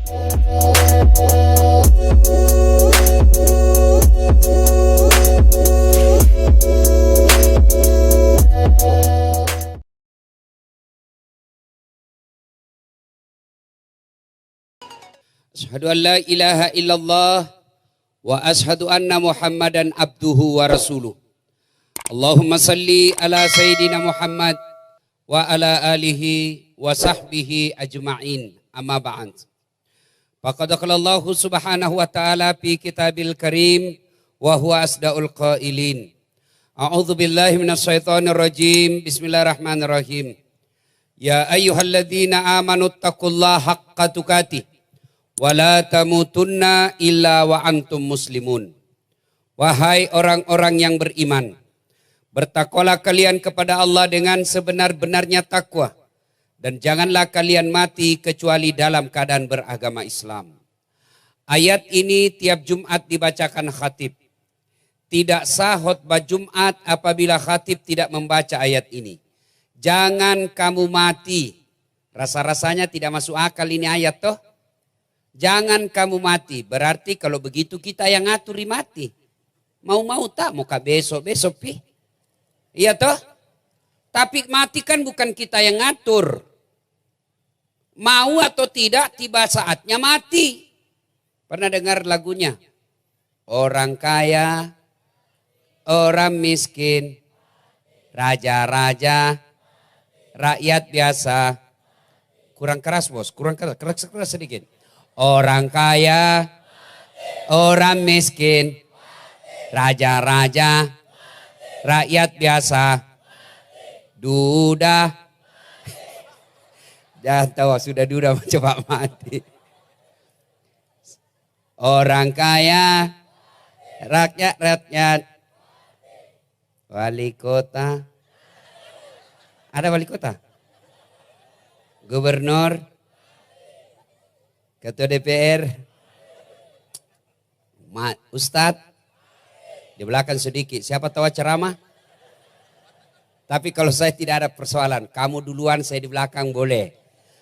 Asyhadu an la ilaha illallah wa asyhadu anna Muhammadan abduhu wa rasuluh. Allahumma salli ala Sayyidina Muhammad wa ala alihi wa sahbihi ajma'in. Amma ba'd. Faqad qala Allah subhanahu wa ta'ala fi kitabil karim wa huwa asdaqul qailin. A'udzu billahi minasy syaithanir rajim. Bismillahirrahmanirrahim. Ya ayyuhalladzina amanu taqullaha haqqa tuqatih wala tamutunna illa wa antum muslimun. Wahai orang-orang yang beriman, bertakwalah kalian kepada Allah dengan sebenar-benarnya takwa, dan janganlah kalian mati kecuali dalam keadaan beragama Islam. Ayat ini tiap Jumat dibacakan khatib. Tidak sah khutbah Jumat apabila khatib tidak membaca ayat ini. Jangan kamu mati. Rasa-rasanya tidak masuk akal ini ayat toh. Jangan kamu mati, berarti kalau begitu kita yang ngaturi mati. Mau-mau tak, mau besok-besok pi. Iya toh? Tapi mati kan bukan kita yang ngatur. Mau atau tidak, tiba saatnya mati. Pernah dengar lagunya? Orang kaya, orang miskin, raja-raja, rakyat biasa. Kurang keras bos, kurang keras sedikit. Orang kaya, orang miskin, raja-raja, rakyat biasa, duda. Jangan tahu sudah duda coba mati. Orang kaya, rakyat, wali kota. Ada wali kota? Gubernur? Ketua DPR, Ustadz, di belakang sedikit. Siapa tahu ceramah? Tapi kalau saya tidak ada persoalan, kamu duluan saya di belakang boleh.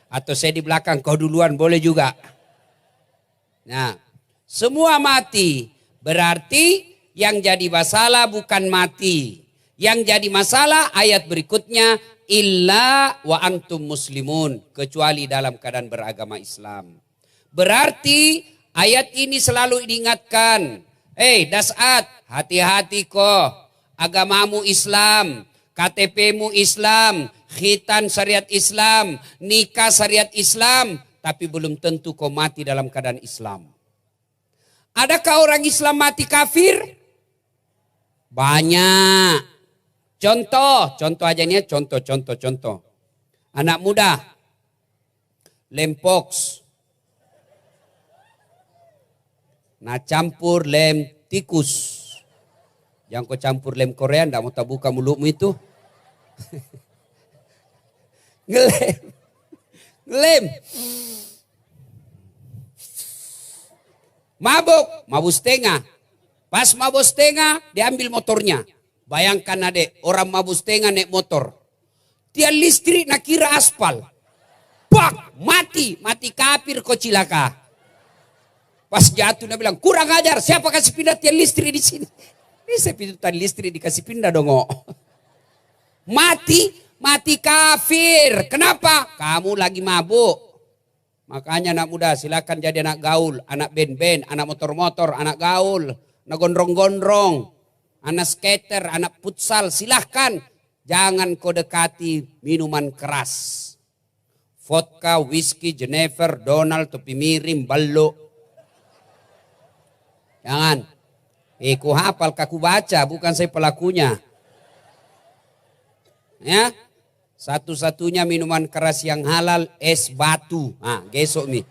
Atau saya di belakang kau duluan boleh juga. Nah, semua mati. Berarti yang jadi masalah bukan mati. Yang jadi masalah ayat berikutnya, illa wa antum muslimun. Kecuali dalam keadaan beragama Islam. Berarti ayat ini selalu diingatkan. Dasat, hati-hati kok. Agamamu Islam, KTPmu Islam, khitan syariat Islam, nikah syariat Islam. Tapi belum tentu kau mati dalam keadaan Islam. Adakah orang Islam mati kafir? Banyak. Contoh aja nih, contoh. Anak muda, lempox. Nah campur lem tikus. Yang kau campur lem Korea, ndak mau tak buka mulutmu itu. Ngelem. Mabuk setengah. Pas mabuk setengah, diambil motornya. Bayangkan adek, orang mabuk setengah naik motor. Tiang listrik nak kira aspal. Pak, mati kafir kau cilaka. Pas jatuh dia bilang, kurang ajar, siapa kasih pindah tiang listrik di sini? Bisa pindah tiang listrik dikasih pindah dong. Mati kafir. Kenapa? Kamu lagi mabuk. Makanya anak muda silakan jadi anak gaul, anak band-band, anak motor-motor, anak gaul, anak gondrong-gondrong, anak skater, anak futsal, silahkan. Jangan kau dekati minuman keras. Vodka, whisky, Jenever, Donald, topi miring, ballo. Jangan. Ku hafal, kaku baca, bukan saya pelakunya. Ya. Satu-satunya minuman keras yang halal es batu. Gesok nih.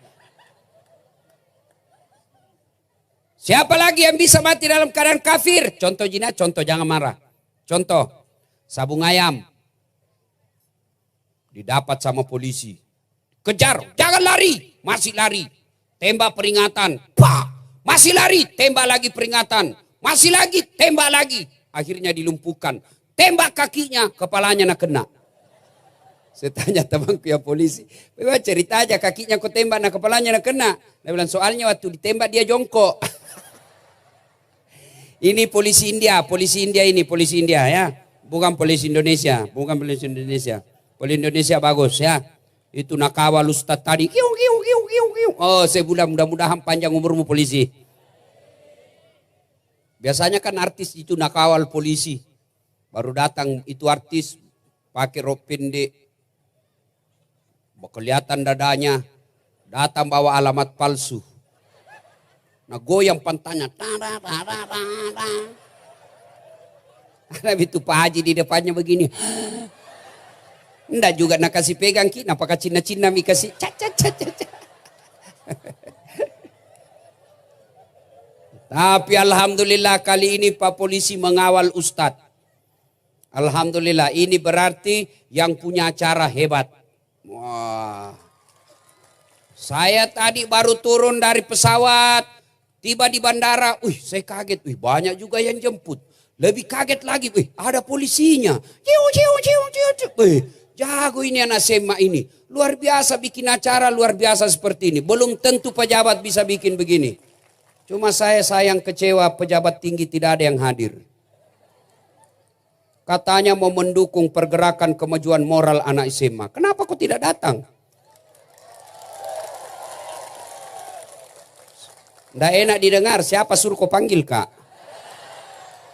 Siapa lagi yang bisa mati dalam keadaan kafir? Contoh Jina, contoh jangan marah. Contoh, sabung ayam. Didapat sama polisi. Kejar, jangan lari. Masih lari. Tembak peringatan. Pak. Masih lari, tembak lagi peringatan. Masih lagi, tembak lagi. Akhirnya dilumpuhkan. Tembak kakinya, kepalanya nak kena. Saya tanya temanku yang polisi, "Wah, cerita aja kakinya kau tembak, nah kepalanya nak kena." Dia bilang, soalnya waktu ditembak dia jongkok. Ini polisi India ini, polisi India ya. Bukan polisi Indonesia, bukan polisi Indonesia. Polisi Indonesia bagus ya. Itu nak kawal ustaz tadi. Kiu, kiu, kiu, kiu, kiu. Oh, saya bilang mudah-mudahan panjang umurmu polisi. Biasanya kan artis itu nak kawal polisi. Baru datang itu artis pakai rok pendek. Kelihatan dadanya, datang bawa alamat palsu. Nah goyang pantatnya. Ada itu Pak Haji di depannya begini. Nggak juga nak kasih pegang ki, napakah Cina-Cina mi kasih. Tapi alhamdulillah kali ini Pak Polisi mengawal Ustadz. Alhamdulillah ini berarti yang punya acara hebat. Wah, saya tadi baru turun dari pesawat, tiba di bandara, saya kaget, banyak juga yang jemput. Lebih kaget lagi, ada polisinya. Jago ini anak SMA ini, luar biasa bikin acara luar biasa seperti ini. Belum tentu pejabat bisa bikin begini. Cuma saya sayang kecewa pejabat tinggi tidak ada yang hadir. Katanya mau mendukung pergerakan kemajuan moral anak SMA. Kenapa kok tidak datang? Nggak enak didengar, siapa suruh kau panggil kak?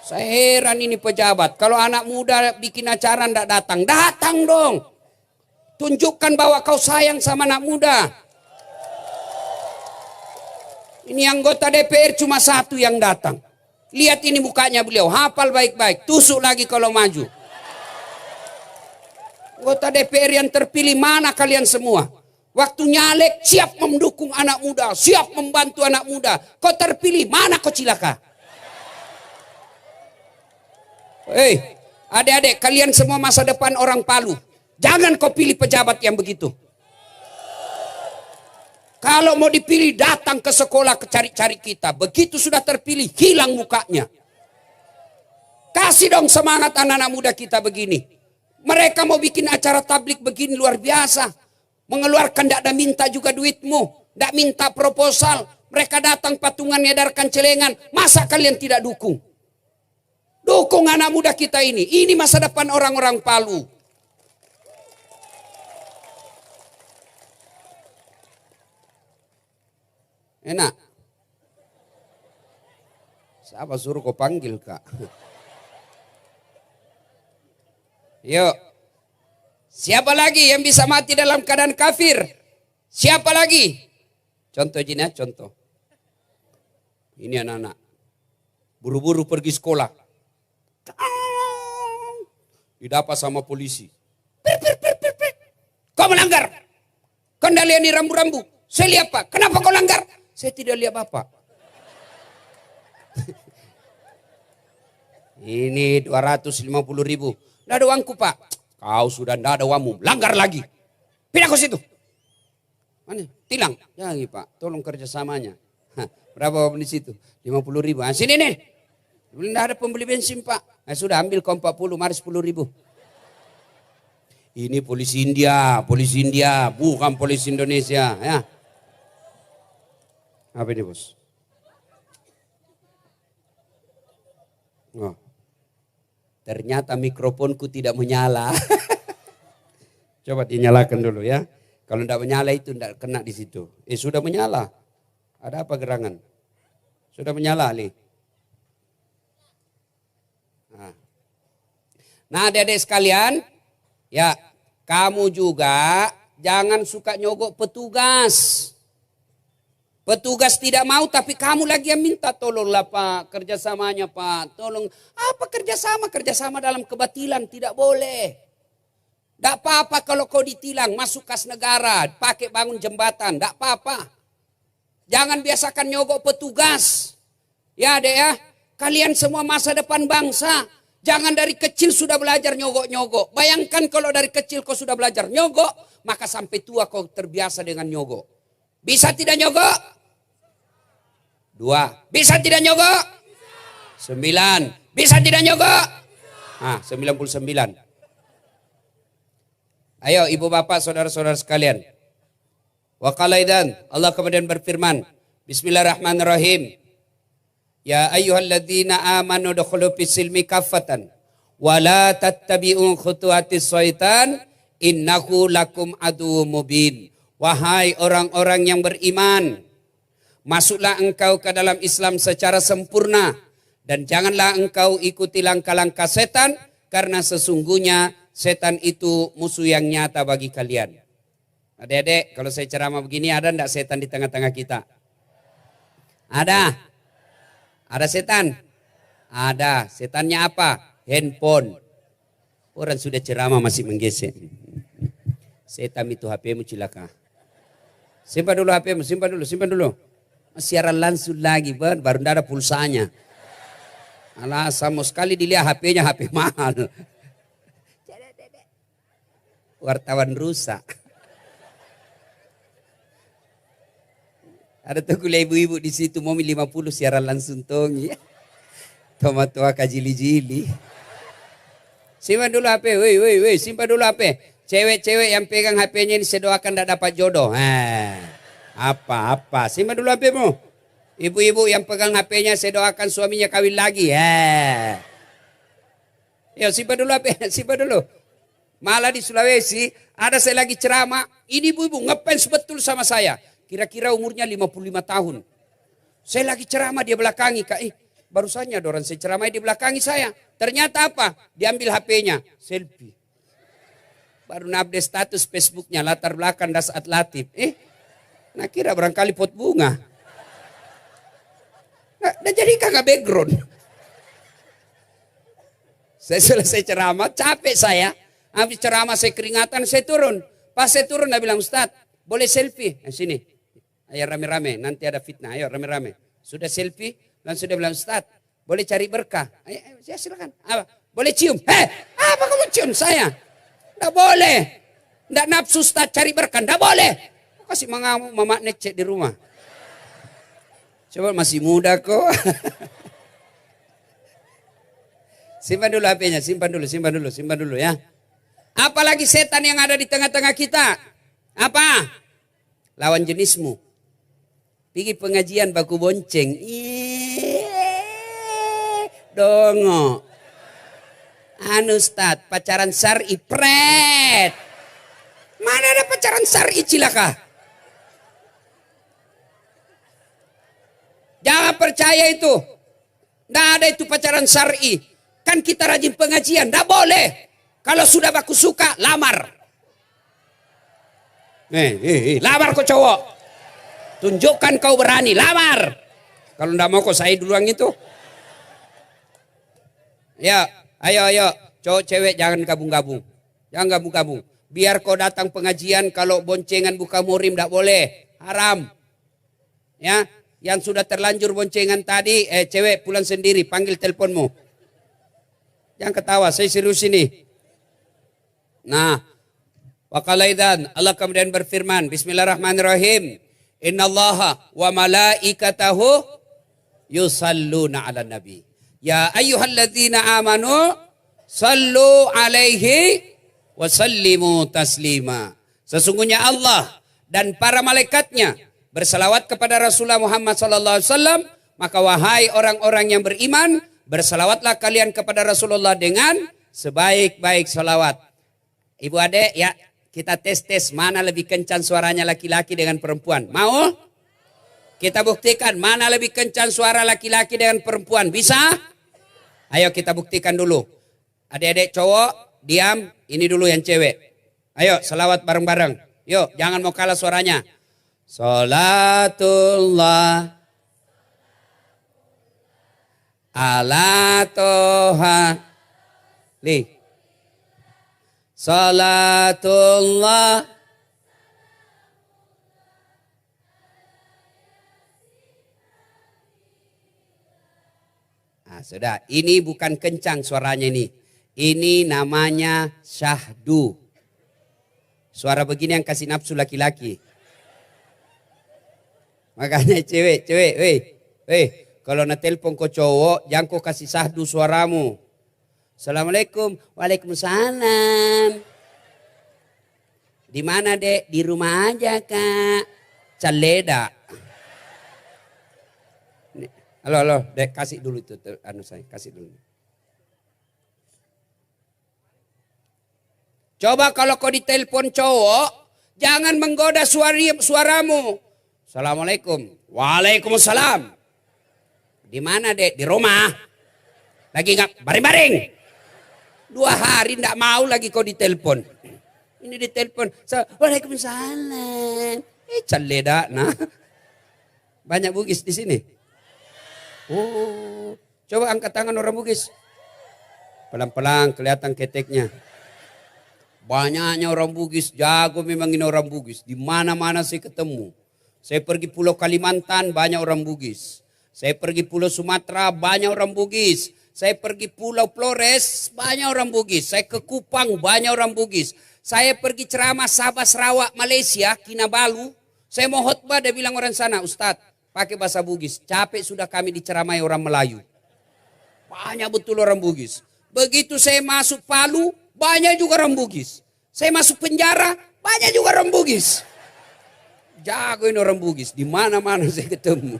Saya heran ini pejabat. Kalau anak muda bikin acara nggak datang. Datang dong. Tunjukkan bahwa kau sayang sama anak muda. Ini anggota DPR cuma satu yang datang. Lihat ini mukanya beliau, hafal baik-baik, tusuk lagi kalau maju. Anggota DPR yang terpilih mana kalian semua? Waktu nyalek siap mendukung anak muda, siap membantu anak muda. Kau terpilih, mana kau cilaka? Hei, adik-adik kalian semua masa depan orang Palu. Jangan kau pilih pejabat yang begitu. Kalau mau dipilih datang ke sekolah cari-cari kita. Begitu sudah terpilih hilang mukanya. Kasih dong semangat anak-anak muda kita begini. Mereka mau bikin acara tablik begini luar biasa. Mengeluarkan tidak ada minta juga duitmu. Tidak minta proposal. Mereka datang patungan edarkan celengan. Masa kalian tidak dukung? Dukung anak muda kita ini. Ini masa depan orang-orang Palu. Enak. Siapa suruh kau panggil kak? Yuk. Siapa lagi yang bisa mati dalam keadaan kafir? Siapa lagi? Contoh Jin ya, contoh. Ini anak-anak. Buru-buru pergi sekolah. Didapat sama polisi. Kau melanggar. Kendalian ini rambu-rambu. Saya lihat pak. Kenapa kau langgar? Saya tidak lihat bapak. Ini 250.000. Tidak ada uangku pak. Kau sudah tidak ada uangmu. Langgar lagi. Pindah ke situ. Mana? Tilang. Jangan pak. Tolong kerjasamanya. Berapa di situ? 50.000. Nah, sini nih. Tidak ada pembeli bensin pak. Nah, sudah ambil kau 40. Mari 10.000. Ini polisi India. Polisi India. Bukan polisi Indonesia. Ya. Apa ini bos? Oh. Ternyata mikrofonku tidak menyala. Coba dinyalakan dulu ya. Kalau tidak menyala itu tidak kena di situ. Sudah menyala. Ada apa gerangan? Sudah menyala nih. Nah adik-adik sekalian. Ya kamu juga jangan suka nyogok petugas. Petugas tidak mau tapi kamu lagi yang minta tolonglah pak kerjasamanya pak. Tolong apa kerjasama? Kerjasama dalam kebatilan tidak boleh. Tidak apa-apa kalau kau ditilang masuk kas negara pakai bangun jembatan. Tidak apa-apa. Jangan biasakan nyogok petugas. Ya deh ya. Kalian semua masa depan bangsa. Jangan dari kecil sudah belajar nyogok-nyogok. Bayangkan kalau dari kecil kau sudah belajar nyogok. Maka sampai tua kau terbiasa dengan nyogok. Bisa tidak nyogok? 2. Bisa tidak nyogok? 9. Bisa tidak nyogok? 99. Ayo ibu bapak saudara-saudara sekalian. Wa qala idzan, Allah kemudian berfirman, Bismillahirrahmanirrahim. Ya ayyuhalladzina amanu dukhulu fis silmi kaffatan wa la tattabi'u khutuwatis syaitan innahu lakum aduwwum mubin. Wahai orang-orang yang beriman, masuklah engkau ke dalam Islam secara sempurna dan janganlah engkau ikuti langkah-langkah setan karena sesungguhnya setan itu musuh yang nyata bagi kalian. Adik-adik, kalau saya ceramah begini ada enggak setan di tengah-tengah kita? Ada. Ada setan? Ada. Setannya apa? Handphone. Orang sudah ceramah masih menggesek. Setan itu HP-mu cilaka. Simpan dulu HP-mu, simpan dulu. Siaran langsung lagi, baru tidak ada pulsanya. Alah, sama sekali dilihat HP-nya HP mahal. Wartawan rusak. Ada tuh kuliah ibu-ibu di situ mau 50 siaran langsung tongi. Tomat tua kajili-jili. Simpan dulu HP, woi, simpan dulu HP. Cewek-cewek yang pegang HP-nya ini saya doakan tidak dapat jodoh. Apa? Simpan dulu HP-mu. Ibu-ibu yang pegang HP-nya saya doakan suaminya kawin lagi. Ya simpan dulu HP, simpan dulu. Malah di Sulawesi ada saya lagi ceramah. Ini ibu-ibu ngefans betul sama saya. Kira-kira umurnya 55 tahun. Saya lagi ceramah dia belakangi. Barusannya ada orang saya ceramah di belakangi saya. Ternyata apa? Diambil HP-nya. Selfie. Baru update status Facebooknya. Latar belakang Dasat Latif. Nah kira barangkali pot bunga. Nah jadi kagak background. Saya selesai ceramah. Capek saya. Habis ceramah saya keringatan, saya turun. Pas saya turun, dia bilang, Ustaz, boleh selfie? Sini. Ayo rame-rame, nanti ada fitnah. Ayo rame-rame. Sudah selfie, langsung dia bilang, Ustaz, boleh cari berkah? Ayo, ya silakan. Apa? Boleh cium? Apa kamu cium saya? Tidak boleh. Tidak nafsu Ustaz cari berkah, tidak boleh. Kasih mama necek di rumah. Coba masih muda kok. Simpan dulu HP-nya, simpan dulu ya. Apalagi setan yang ada di tengah-tengah kita. Apa? Lawan jenismu. Pergi pengajian baku bonceng. Dongo. Anu Ustaz, pacaran syar'i pret. Mana ada pacaran syar'i cilaka? Jangan percaya itu. Tidak ada itu pacaran syar'i. Kan kita rajin pengajian, tidak boleh. Kalau sudah baku suka, lamar. Lamar kau cowok. Tunjukkan kau berani, lamar. Kalau tidak mau kau saya duluan itu. Ya, ayo. Cowok cewek jangan gabung-gabung. Jangan gabung-gabung. Biar kau datang pengajian, kalau boncengan buka murim tidak boleh. Haram. Ya, yang sudah terlanjur boncengan tadi, cewek pulang sendiri, panggil teleponmu. Jangan ketawa, saya serius ini. Nah, waqalaidan Allah kemudian berfirman, Bismillahirrahmanirrahim. Innallaha wa malaikatahu yusalluna 'alan nabi. Ya ayyuhalladzina amanu sallu 'alaihi wa sallimu taslima. Sesungguhnya Allah dan para malaikatnya berselawat kepada Rasulullah Muhammad sallallahu alaihi wasallam, maka wahai orang-orang yang beriman, berselawatlah kalian kepada Rasulullah dengan sebaik-baik selawat. Ibu adek ya, kita tes mana lebih kencang suaranya laki-laki dengan perempuan. Mau? Kita buktikan mana lebih kencang suara laki-laki dengan perempuan. Bisa? Ayo kita buktikan dulu. Adik-adik cowok, diam. Ini dulu yang cewek. Ayo selawat bareng-bareng. Yuk, jangan mau kalah suaranya. Salatullah ala toha li. Salatullah sudah, ini bukan kencang suaranya ini. Ini namanya syahdu. Suara begini yang kasih nafsu laki-laki. Makanya cewek, kalau na telepon kau cowok, jangan kau kasih syahdu suaramu. Assalamualaikum, waalaikumsalam. Di mana dek? Di rumah aja kak. Caleda. Halo, dek kasih dulu itu anu saya, kasih dulu. Coba kalau kau ditelepon cowok, jangan menggoda suaramu. Assalamualaikum. Waalaikumsalam. Di mana dek? Di rumah. Lagi nggak baring-baring. 2 hari nggak mau lagi kau ditelepon. Ini ditelepon. Waalaikumsalam. Caleda, nah. Banyak Bugis di sini. Oh, coba angkat tangan orang Bugis. Pelan-pelan kelihatan keteknya. Banyaknya orang Bugis, jago memang ini orang Bugis. Di mana-mana saya ketemu. Saya pergi Pulau Kalimantan, banyak orang Bugis. Saya pergi Pulau Sumatera, banyak orang Bugis. Saya pergi Pulau Flores, banyak orang Bugis. Saya ke Kupang, banyak orang Bugis. Saya pergi ceramah Sabah, Sarawak, Malaysia, Kinabalu. Saya mau khotbah, dia bilang orang sana, Ustadz, pakai bahasa Bugis. Capek sudah kami diceramai orang Melayu. Banyak betul orang Bugis. Begitu saya masuk Palu, banyak juga orang Bugis. Saya masuk penjara, banyak juga orang Bugis. Jago ini orang Bugis, di mana-mana saya ketemu.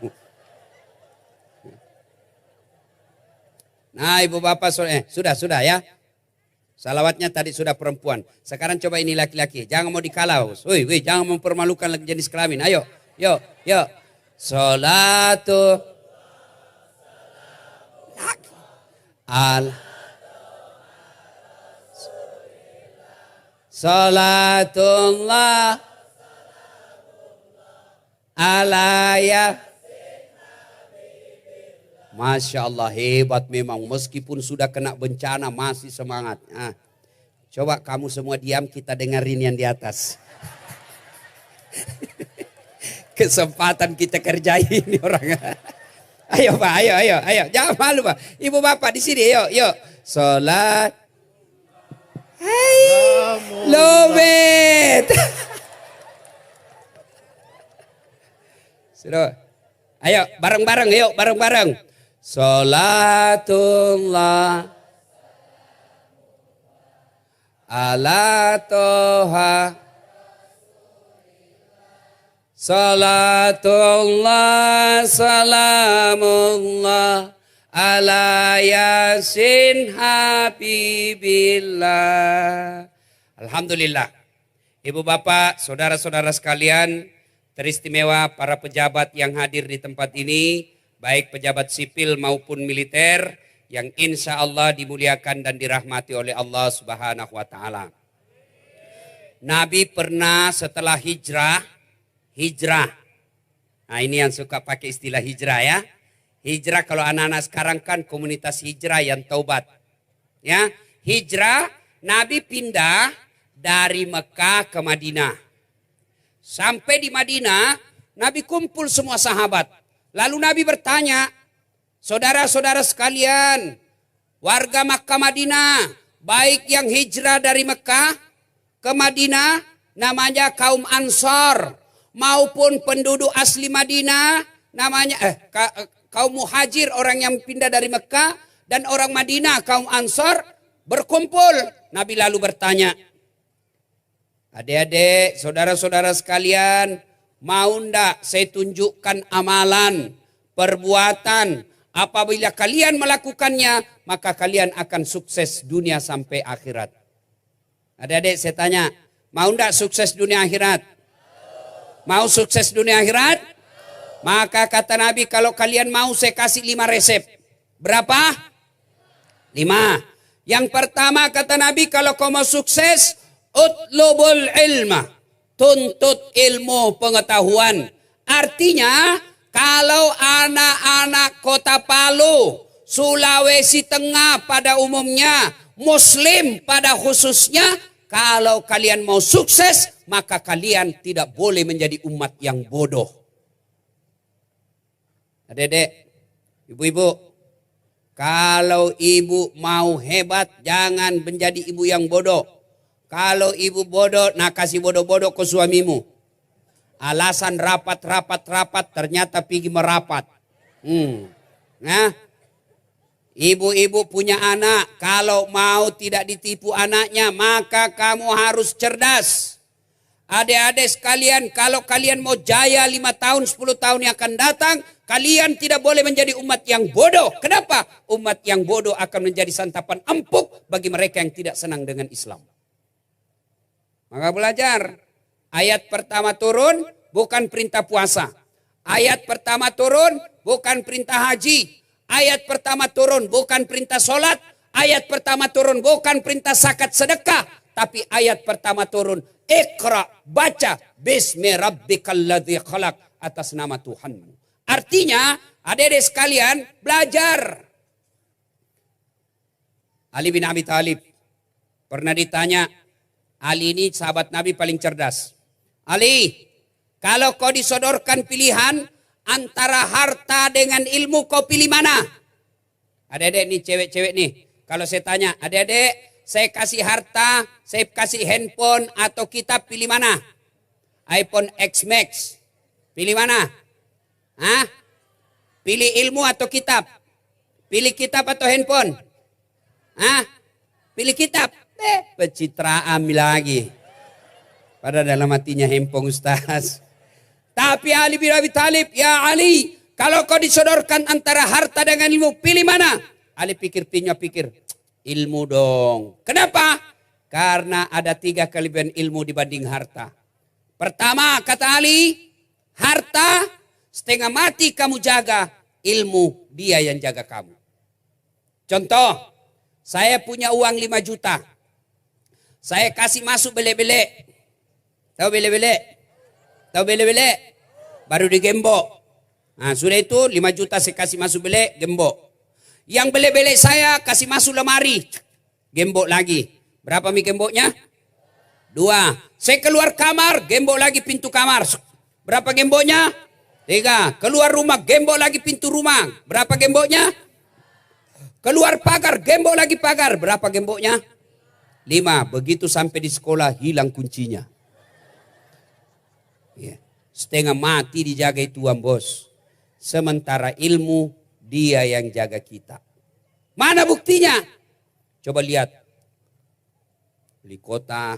Nah ibu bapak, sudah ya. Salawatnya tadi sudah perempuan. Sekarang coba ini laki-laki. Jangan mau dikalau. Wih, jangan mempermalukan jenis kelamin. Ayo. Salatu Salatullah alaya. Masya Allah, hebat memang. Meskipun sudah kena bencana masih semangat. Nah, coba kamu semua diam, kita dengerin yang di atas. Kesempatan kita kerjain ini orang. Ayo Pak, ayo. Jangan malu Pak. Ibu bapak di sini, yuk. Salat. Hai, Lobet. Sudah. Ayo, bareng-bareng. Salatullah ala toha. Salatullah salamullah ala yasin habibillah. Alhamdulillah. Ibu bapak, saudara-saudara sekalian, teristimewa para pejabat yang hadir di tempat ini, baik pejabat sipil maupun militer, yang insya Allah dimuliakan dan dirahmati oleh Allah Subhanahu wa Ta'ala. Nabi pernah setelah hijrah. Nah ini yang suka pakai istilah hijrah ya. Hijrah kalau anak-anak sekarang kan komunitas hijrah yang taubat. Ya, hijrah, Nabi pindah dari Mekah ke Madinah. Sampai di Madinah, Nabi kumpul semua sahabat. Lalu Nabi bertanya, saudara-saudara sekalian, warga Makkah Madinah, baik yang hijrah dari Mekah ke Madinah, namanya kaum Ansar, maupun penduduk asli Madinah, namanya kaum muhajir, orang yang pindah dari Mekah, dan orang Madinah, kaum Ansar, berkumpul. Nabi lalu bertanya, adik-adik, saudara-saudara sekalian, mau ndak saya tunjukkan amalan, perbuatan, apabila kalian melakukannya, maka kalian akan sukses dunia sampai akhirat. Adik-adik saya tanya, mau ndak sukses dunia akhirat? Mau sukses dunia akhirat? Maka kata Nabi, kalau kalian mau saya kasih 5 resep. Berapa? 5. Yang pertama kata Nabi, kalau kau mau sukses, utlubul ilma. Tuntut ilmu pengetahuan. Artinya kalau anak-anak kota Palu, Sulawesi Tengah pada umumnya, Muslim pada khususnya, kalau kalian mau sukses, maka kalian tidak boleh menjadi umat yang bodoh. Adik-adik, ibu-ibu, kalau ibu mau hebat, jangan menjadi ibu yang bodoh. Kalau ibu bodoh, nah kasih bodoh-bodoh ke suamimu. Alasan rapat, ternyata pergi merapat. Nah, ibu-ibu punya anak, kalau mau tidak ditipu anaknya, maka kamu harus cerdas. Adik-adik sekalian, kalau kalian mau jaya 5 tahun, 10 tahun yang akan datang, kalian tidak boleh menjadi umat yang bodoh. Kenapa? Umat yang bodoh akan menjadi santapan empuk bagi mereka yang tidak senang dengan Islam. Maka belajar. Ayat pertama turun bukan perintah puasa. Ayat pertama turun bukan perintah haji. Ayat pertama turun bukan perintah sholat. Ayat pertama turun bukan perintah zakat sedekah. Tapi ayat pertama turun, Iqra, baca, Bismi rabbikal ladzi khalaq, atas nama Tuhanmu. Artinya, adik-adik sekalian, belajar. Ali bin Abi Thalib pernah ditanya, Ali ini sahabat Nabi paling cerdas. Ali, kalau kau disodorkan pilihan antara harta dengan ilmu, kau pilih mana? Adik-adik nih, cewek-cewek nih. Kalau saya tanya, adik-adik, saya kasih harta, saya kasih handphone atau kitab, pilih mana? iPhone X Max. Pilih mana? Hah? Pilih ilmu atau kitab? Pilih kitab atau handphone? Hah? Pilih kitab. Pencitraan lagi. Pada dalam hatinya handphone Ustaz. Tapi Ali bin Abi Thalib, ya Ali, kalau kau disodorkan antara harta dengan ilmu, pilih mana? Ali pikir, ilmu dong. Kenapa? Karena ada 3 kelebihan ilmu dibanding harta. Pertama, kata Ali, harta setengah mati kamu jaga, ilmu dia yang jaga kamu. Contoh, saya punya uang 5 juta. Saya kasih masuk bele-bele. Tahu bele-bele? Tahu bele-bele? Baru digembok. Nah, sudah itu 5 juta saya kasih masuk bele, gembok. Yang bele-bele saya kasih masuk lemari. Gembok lagi. Berapa mi gemboknya? 2. Saya keluar kamar, gembok lagi pintu kamar. Berapa gemboknya? 3. Keluar rumah, gembok lagi pintu rumah. Berapa gemboknya? Keluar pagar, gembok lagi pagar. Berapa gemboknya? 5. Begitu sampai di sekolah, hilang kuncinya. Ya. Setengah mati dijaga tuan bos. Sementara ilmu, dia yang jaga kita. Mana buktinya? Coba lihat. Wali kota,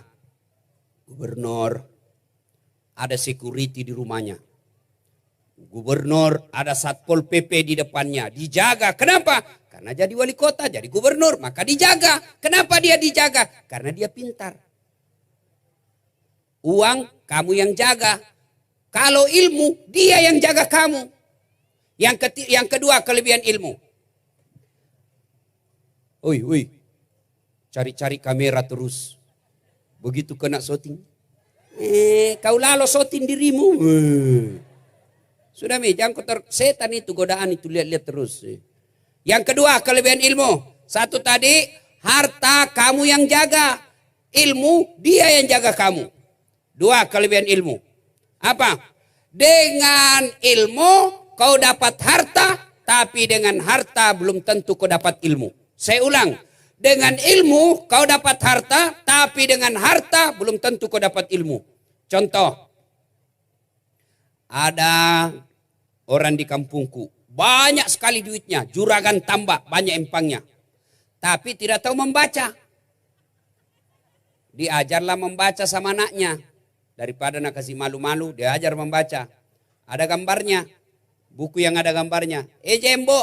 gubernur, ada security di rumahnya. Gubernur, ada satpol PP di depannya. Dijaga. Kenapa? Karena jadi wali kota, jadi gubernur. Maka dijaga. Kenapa dia dijaga? Karena dia pintar. Uang, kamu yang jaga. Kalau ilmu, dia yang jaga kamu. Yang kedua, kelebihan ilmu. Oi, cari-cari kamera terus. Begitu kena shooting. Kau lalu shooting dirimu. Sudah jangan kotor. Setan itu, godaan itu, lihat-lihat terus. Yang kedua, kelebihan ilmu. Satu tadi, harta kamu yang jaga. Ilmu, dia yang jaga kamu. 2, kelebihan ilmu. Apa? Dengan ilmu kau dapat harta, tapi dengan harta belum tentu kau dapat ilmu. Saya ulang, dengan ilmu kau dapat harta, tapi dengan harta belum tentu kau dapat ilmu. Contoh, ada orang di kampungku, banyak sekali duitnya, juragan tambak, banyak empangnya. Tapi tidak tahu membaca. Diajarlah membaca sama anaknya. Daripada nak kasih malu-malu, diajar membaca. Ada gambarnya. Buku yang ada gambarnya. Jembo.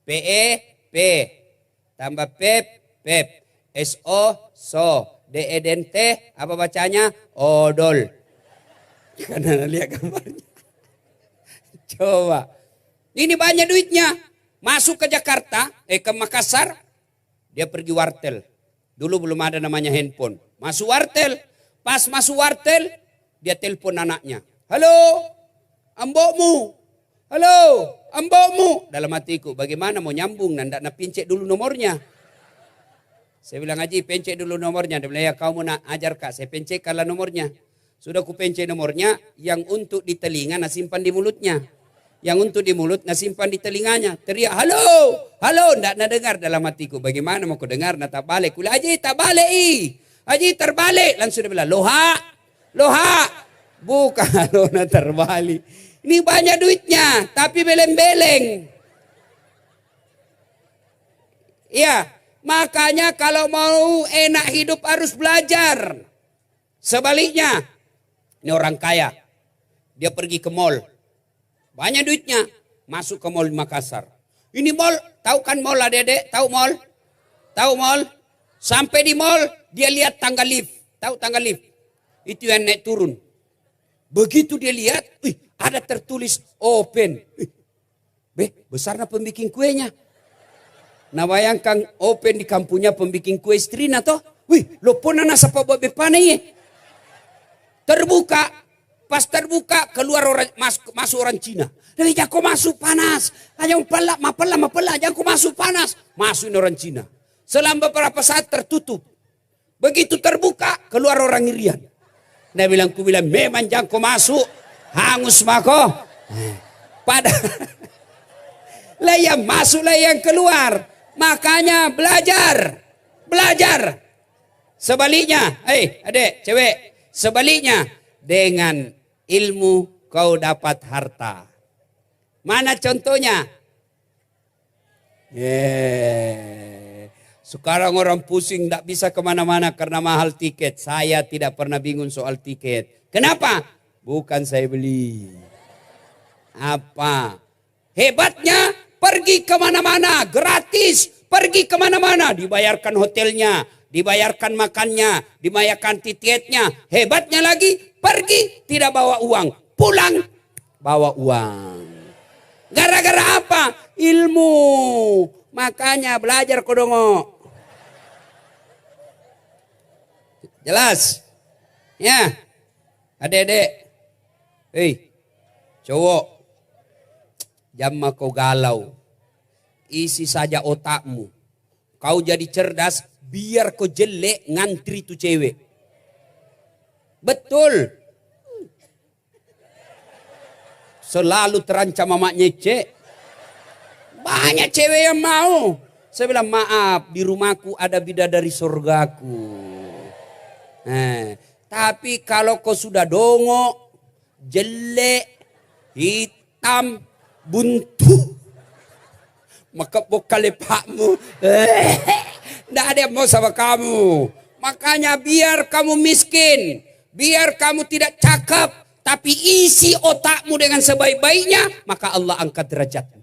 P-E-P. Tambah pep. Pep. S-O. So. D-E-D-N-T. Apa bacanya? Odol. Karena lihat gambarnya. Coba. Ini banyak duitnya. Masuk ke Jakarta. Ke Makassar. Dia pergi wartel. Dulu belum ada namanya handphone. Masuk wartel. Pas masuk wartel. Dia telepon anaknya. Halo. Ambokmu. Halo, ambokmu. Dalam hatiku, bagaimana mau nyambung? Nanda nak pencet dulu nomornya. Saya bilang, Haji, pencet dulu nomornya. Dia bilang, ya kau mau nak ajar kak, saya pencetkanlah nomornya. Sudah ku pencet nomornya, yang untuk di telinga nak simpan di mulutnya. Yang untuk di mulut nak simpan di telinganya. Teriak, halo, halo, ndak nak dengar. Dalam hatiku, bagaimana mau ku dengar? Nak tak balik. Kula, Haji, tak balik. Haji, terbalik. Langsung dia bilang, loha. Bukan, lo nak terbalik. Ini banyak duitnya, tapi beleng-beleng. Iya, makanya kalau mau enak hidup harus belajar. Sebaliknya, ini orang kaya. Dia pergi ke mall. Banyak duitnya. Masuk ke mall Makassar. Ini mall, tahu kan mall Adek? Tahu mall? Tahu mall? Sampai di mall, dia lihat tangga lift. Tahu tangga lift? Itu yang naik turun. Begitu dia lihat, ada tertulis open. Besarnya pembikin kuenya. Nah bayangkan open di kampungnya pembikin kue istrina toh. Lo pun anak siapa buat bepane ye. Terbuka. Pas terbuka keluar orang masuk orang Cina. Dari jangan masuk panas. Jangan mapela, jangan masuk panas. Masuk orang Cina. Selama beberapa saat tertutup. Begitu terbuka keluar orang Irian. Dia bilang, memang jangan masuk. Hangus mako. Pada lah yang masuk lah yang keluar. Makanya belajar. Sebaliknya, adek, cewek. Sebaliknya, dengan ilmu kau dapat harta. Mana contohnya? Sekarang orang pusing tidak bisa kemana-mana karena mahal tiket. Saya tidak pernah bingung soal tiket. Kenapa? Bukan saya beli. Apa? Hebatnya pergi kemana-mana gratis. Pergi kemana-mana dibayarkan hotelnya, dibayarkan makannya, dibayarkan tiketnya. Hebatnya lagi pergi tidak bawa uang, pulang bawa uang. Gara-gara apa? Ilmu. Makanya belajar kodongo. Jelas? Ya. Adek-adek. Cowok. Jamma kau galau. Isi saja otakmu. Kau jadi cerdas, biar kau jelek ngantri tuh cewek. Betul. Selalu terancam mama nyece. Banyak cewek yang mau. Saya bilang maaf, di rumahku ada bidadari surgaku. Tapi kalau kau sudah dongo, jelek, hitam, buntu, maka bokale pakmu, tidak ada yang mau sama kamu. Makanya biar kamu miskin, biar kamu tidak cakep, tapi isi otakmu dengan sebaik-baiknya, maka Allah angkat derajatmu.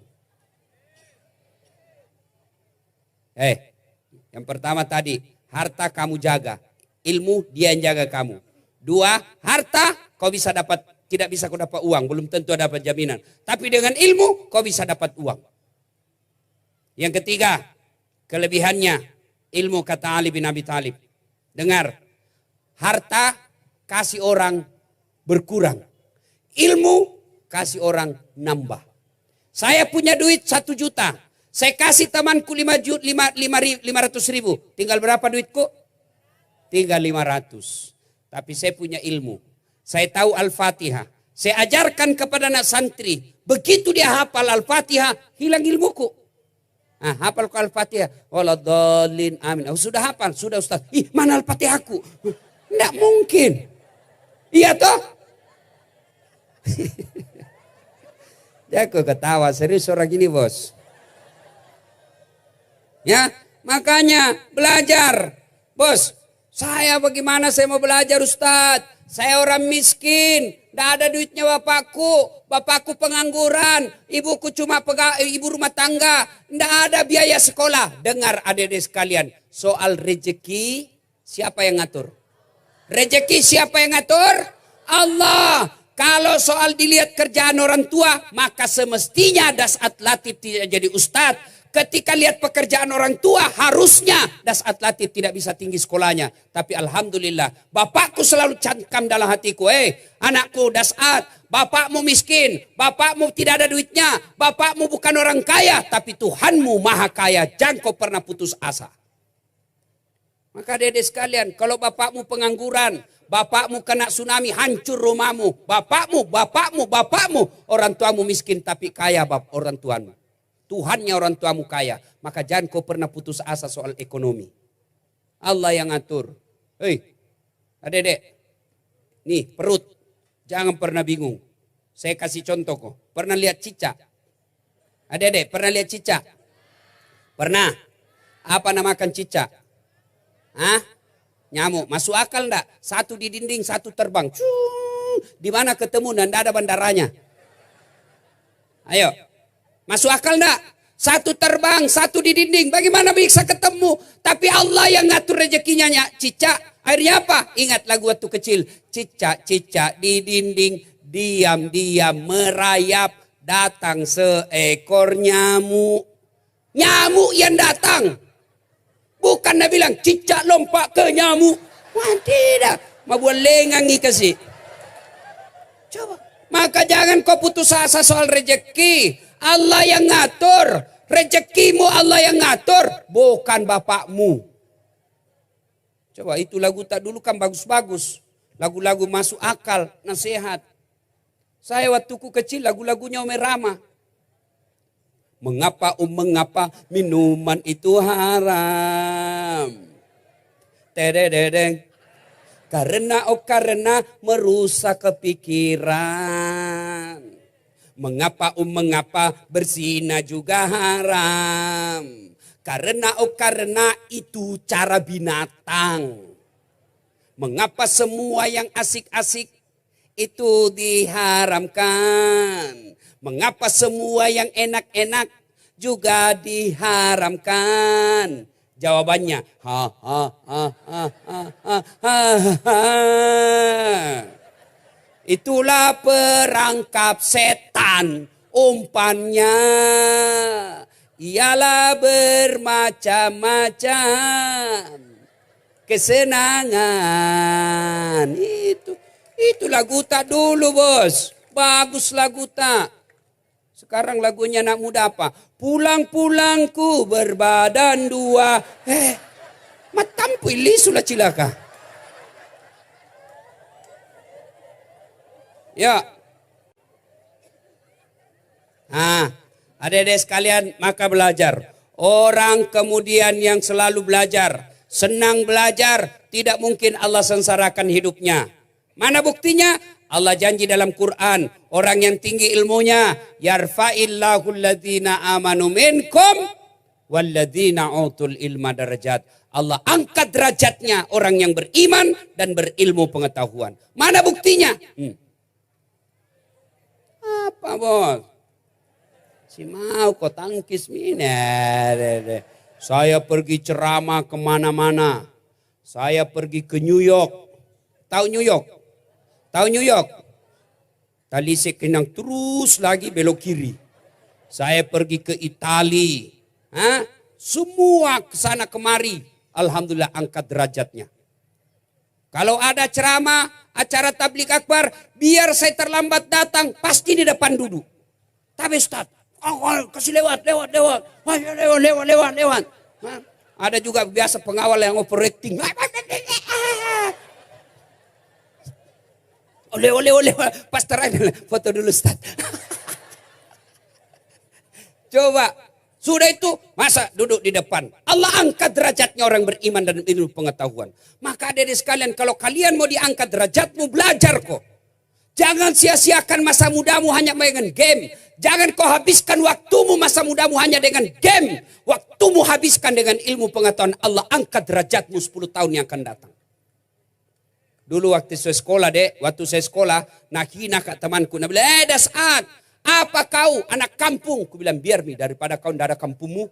Yang pertama tadi, harta kamu jaga, ilmu dia yang jaga kamu. 2, harta kau bisa dapat, tidak bisa kau dapat uang, belum tentu dapat jaminan. Tapi dengan ilmu kau bisa dapat uang. Yang ketiga, kelebihannya ilmu, kata Ali bin Abi Thalib. Dengar, harta kasih orang berkurang, ilmu kasih orang nambah. Saya punya duit 1 juta, saya kasih temanku 500 ribu, tinggal berapa duitku? Tinggal 500. Tapi saya punya ilmu, saya tahu Al-Fatihah, saya ajarkan kepada anak santri, begitu dia hafal Al-Fatihah, hilang ilmuku. Hafal Al-Fatihah. Waladhalin amin. Sudah hafal, sudah Ustaz. Mana Al-Fatihahku? Tidak mungkin. Iya toh? Aku ketawa, serius orang ini bos. Ya, makanya belajar. Bos, saya bagaimana saya mau belajar Ustaz? Saya orang miskin, tidak ada duitnya bapakku pengangguran, ibuku cuma ibu rumah tangga, tidak ada biaya sekolah. Dengar adik-adik sekalian, soal rezeki siapa yang ngatur? Rezeki siapa yang ngatur? Allah. Kalau soal dilihat kerjaan orang tua, maka semestinya Dasat Latif tidak jadi ustadz. Ketika lihat pekerjaan orang tua, harusnya Dasat Latif tidak bisa tinggi sekolahnya. Tapi alhamdulillah, bapakku selalu cangkam dalam hatiku. Anakku Dasat, bapakmu miskin, bapakmu tidak ada duitnya, bapakmu bukan orang kaya, tapi Tuhanmu maha kaya. Jangan kau pernah putus asa. Maka adik-adik sekalian, kalau bapakmu pengangguran, bapakmu kena tsunami, hancur rumahmu, bapakmu, orang tuamu miskin tapi kaya orang tuamu. Tuhannya orang tuamu kaya, maka jangan kau pernah putus asa soal ekonomi. Allah yang ngatur. Adik-adik, nih perut, jangan pernah bingung. Saya kasih contoh kok. Pernah lihat cicak? Adik-adik, pernah lihat cicak? Pernah? Apa namakan cicak? Nyamuk, masuk akal enggak? Satu di dinding, satu terbang. Di mana ketemu dan tidak ada bandaranya? Ayo, masuk akal enggak? Satu terbang, satu di dinding. Bagaimana bisa ketemu? Tapi Allah yang ngatur rezekinya. Cicak, akhirnya apa? Ingat lagu waktu kecil. Cicak-cicak di dinding, diam-diam merayap. Datang seekor nyamuk. Nyamuk yang datang. Bukan dia bilang cicak lompat ke nyamuk. Wah tidak. Ma buat lengangi kasih. Coba. Maka jangan kau putus asa soal rezeki. Allah yang ngatur. Rezekimu Allah yang ngatur. Bukan bapakmu. Coba itu lagu tak dulu kan bagus-bagus. Lagu-lagu masuk akal. Nasihat. Saya waktu ku kecil lagu-lagunya Umi Rama. Mengapa minuman itu haram? Tedededeng. Karena merusak kepikiran. Mengapa berzina juga haram? Karena itu cara binatang. Mengapa semua yang asik-asik itu diharamkan? Mengapa semua yang enak-enak juga diharamkan? Jawabannya, itulah perangkap setan. Umpannya ialah bermacam-macam kesenangan. Itu lagu tak dulu bos. Bagus lagu tak. Sekarang lagunya anak muda apa? Pulang-pulangku berbadan dua. Matampu ili sulah cilaka. Ya. Adik-adik sekalian, maka belajar. Orang kemudian yang selalu belajar, senang belajar, tidak mungkin Allah sengsarakan hidupnya. Mana buktinya? Allah janji dalam Quran, orang yang tinggi ilmunya, yarfa'illahu alladhina amanu minkum walladhina utul ilma darajat. Allah angkat derajatnya orang yang beriman dan berilmu pengetahuan. Mana buktinya? Apa bos? Si mau kau tangkis mina. Saya pergi ceramah kemana-mana. Saya pergi ke New York. Tahu New York? Tahu New York? Talisik kenang terus lagi belok kiri. Saya pergi ke Itali. Semua ke sana kemari. Alhamdulillah angkat derajatnya. Kalau ada ceramah, acara tablik akbar, biar saya terlambat datang, pasti di depan duduk. Tapi Ustaz, kasih lewat. Ada juga biasa pengawal yang operating. Oleh, pastor foto dulu Ustaz. Coba, sudah itu masa duduk di depan. Allah angkat derajatnya orang beriman dan ilmu pengetahuan. Maka adik-adik sekalian, kalau kalian mau diangkat derajatmu, belajar kok. Jangan sia-siakan masa mudamu hanya dengan game. Jangan kau habiskan waktumu masa mudamu hanya dengan game. Waktumu habiskan dengan ilmu pengetahuan. Allah angkat derajatmu 10 tahun yang akan datang. Dulu waktu saya sekolah, nak hina kak temanku, nak bilang, Das'ad, apa kau anak kampung? Aku bilang, biar mi, daripada kau tidak ada kampungmu.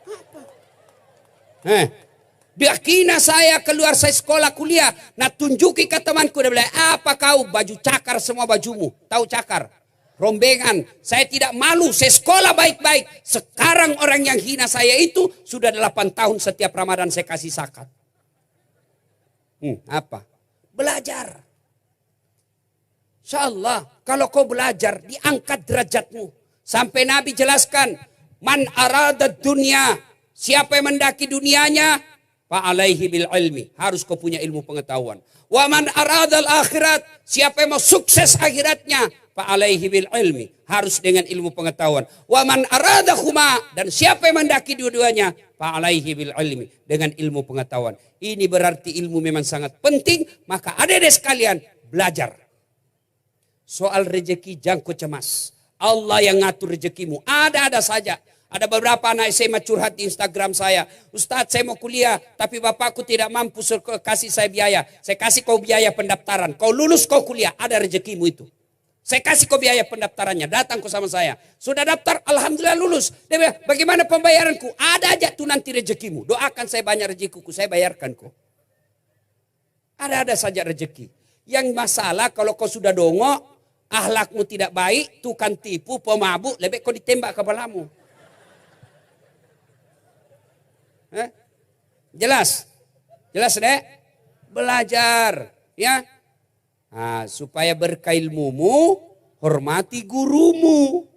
Apa? Dia kina saya keluar saya sekolah kuliah, nak tunjuki ke temanku, dia bilang, apa kau? Baju cakar semua bajumu, tahu cakar? Rombengan, saya tidak malu, saya sekolah baik-baik. Sekarang orang yang hina saya itu sudah 8 tahun setiap Ramadan saya kasih zakat. Apa? Belajar. InsyaAllah kalau kau belajar diangkat derajatmu. Sampai Nabi jelaskan, man arada dunia, siapa yang mendaki dunianya, fa'alaihi bil ilmi, harus kau punya ilmu pengetahuan. Wa man arada al akhirat, siapa yang mau sukses akhiratnya, fa'alaihi bil ilmi, harus dengan ilmu pengetahuan. Wa man arada huma, dan siapa yang mendaki dua-duanya, fa'alaihi bil ilmi, dengan ilmu pengetahuan. Ini berarti ilmu memang sangat penting, maka adik-adik sekalian belajar. Soal rezeki jangan kau cemas. Allah yang ngatur rezekimu. Ada-ada saja. Ada beberapa anak SMA curhat di Instagram saya. Ustadz, saya mau kuliah, tapi bapakku tidak mampu kasih saya biaya. Saya kasih kau biaya pendaftaran. Kau lulus, kau kuliah. Ada rezekimu itu. Saya kasih kau biaya pendaftarannya. Datang kau sama saya. Sudah daftar, alhamdulillah lulus. Dia bilang, bagaimana pembayaranku? Ada aja tuh nanti rezekimu. Doakan saya banyak rezekiku, saya bayarkan kau. Ada saja rezeki. Yang masalah kalau kau sudah dongok, akhlakmu tidak baik, tukang tipu, pemabuk, lebih kau ditembak kepalamu. Jelas? Jelas, Dek? Belajar, ya. Nah, supaya berkah ilmumu, hormati gurumu.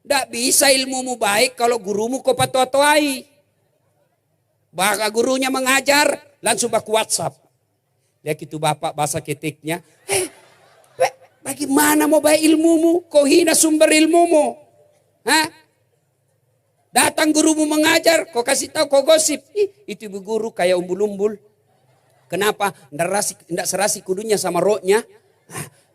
Tidak bisa ilmumu baik kalau gurumu kau patuai. Bahkan gurunya mengajar, langsung baku WhatsApp. Dia gitu bapak bahasa ketiknya. Bagaimana mau baik ilmumu? Kau hina sumber ilmumu. Hah? Datang gurumu mengajar, kau kasih tahu, kau gosip. Itu ibu guru kayak umbul-umbul. Kenapa? Tidak serasi kudunya sama rohnya.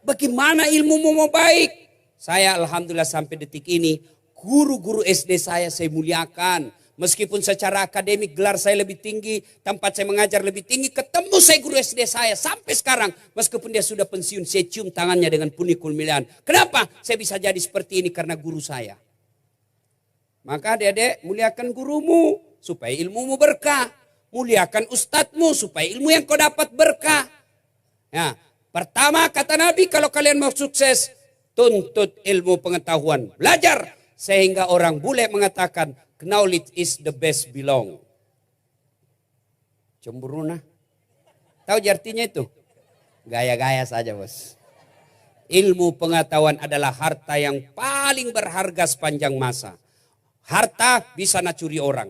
Bagaimana ilmumu mau baik? Saya alhamdulillah sampai detik ini, guru-guru SD saya muliakan. Meskipun secara akademik gelar saya lebih tinggi, tempat saya mengajar lebih tinggi, ketemu saya guru SD saya sampai sekarang. Meskipun dia sudah pensiun, saya cium tangannya dengan punih kulmilan. Kenapa? Saya bisa jadi seperti ini karena guru saya. Maka adik-adik muliakan gurumu supaya ilmumu berkah. Muliakan ustadzmu supaya ilmu yang kau dapat berkah. Ya, pertama kata Nabi kalau kalian mau sukses, tuntut ilmu pengetahuan. Belajar sehingga orang bule mengatakan knowledge is the best belong. Cemburu nah. Tahu artinya itu? Gaya-gaya saja bos. Ilmu pengetahuan adalah harta yang paling berharga sepanjang masa. Harta bisa nak curi orang.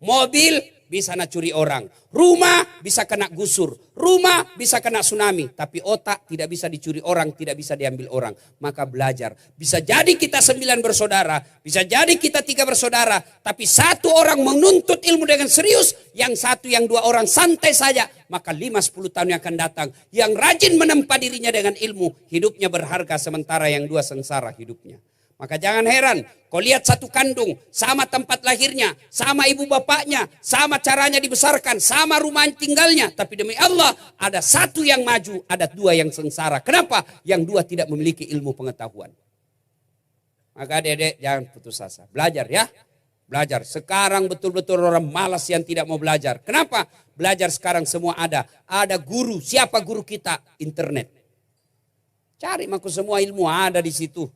Mobil bisa nak curi orang. Rumah bisa kena gusur. Rumah bisa kena tsunami. Tapi otak tidak bisa dicuri orang, tidak bisa diambil orang. Maka belajar. Bisa jadi kita 9 bersaudara. Bisa jadi kita 3 bersaudara. Tapi satu orang menuntut ilmu dengan serius. Yang satu, yang 2 orang santai saja. Maka 5-10 tahun yang akan datang. Yang rajin menempa dirinya dengan ilmu. Hidupnya berharga sementara yang 2 sengsara hidupnya. Maka jangan heran, kau lihat satu kandung, sama tempat lahirnya, sama ibu bapaknya, sama caranya dibesarkan, sama rumah tinggalnya. Tapi demi Allah, ada satu yang maju, ada 2 yang sengsara. Kenapa? Yang 2 tidak memiliki ilmu pengetahuan. Maka adik-adik jangan putus asa. Belajar ya. Belajar. Sekarang betul-betul orang malas yang tidak mau belajar. Kenapa? Belajar sekarang semua ada. Ada guru. Siapa guru kita? Internet. Cari maku semua ilmu ada di situ.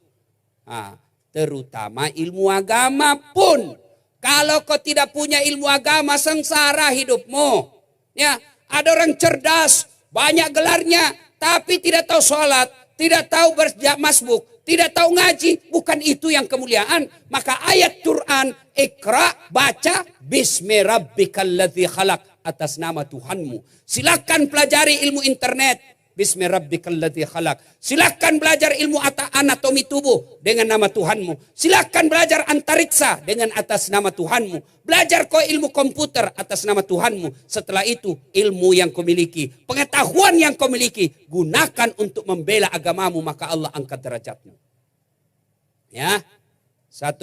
Nah, terutama ilmu agama pun. Kalau kau tidak punya ilmu agama, sengsara hidupmu. Ya, ada orang cerdas, banyak gelarnya, tapi tidak tahu sholat, tidak tahu masbuk, tidak tahu ngaji. Bukan itu yang kemuliaan. Maka ayat Quran, Iqra, baca, Bismi rabbikal ladzi khalaq, atas nama Tuhanmu. Silakan pelajari ilmu internet. Bismi rabbikal ladzi khalaq. Silakan belajar ilmu anatomi tubuh dengan nama Tuhanmu. Silakan belajar antariksa dengan atas nama Tuhanmu. Belajar kau ilmu komputer atas nama Tuhanmu. Setelah itu ilmu yang kau miliki, pengetahuan yang kau miliki, gunakan untuk membela agamamu, maka Allah angkat derajatmu. Ya. 1,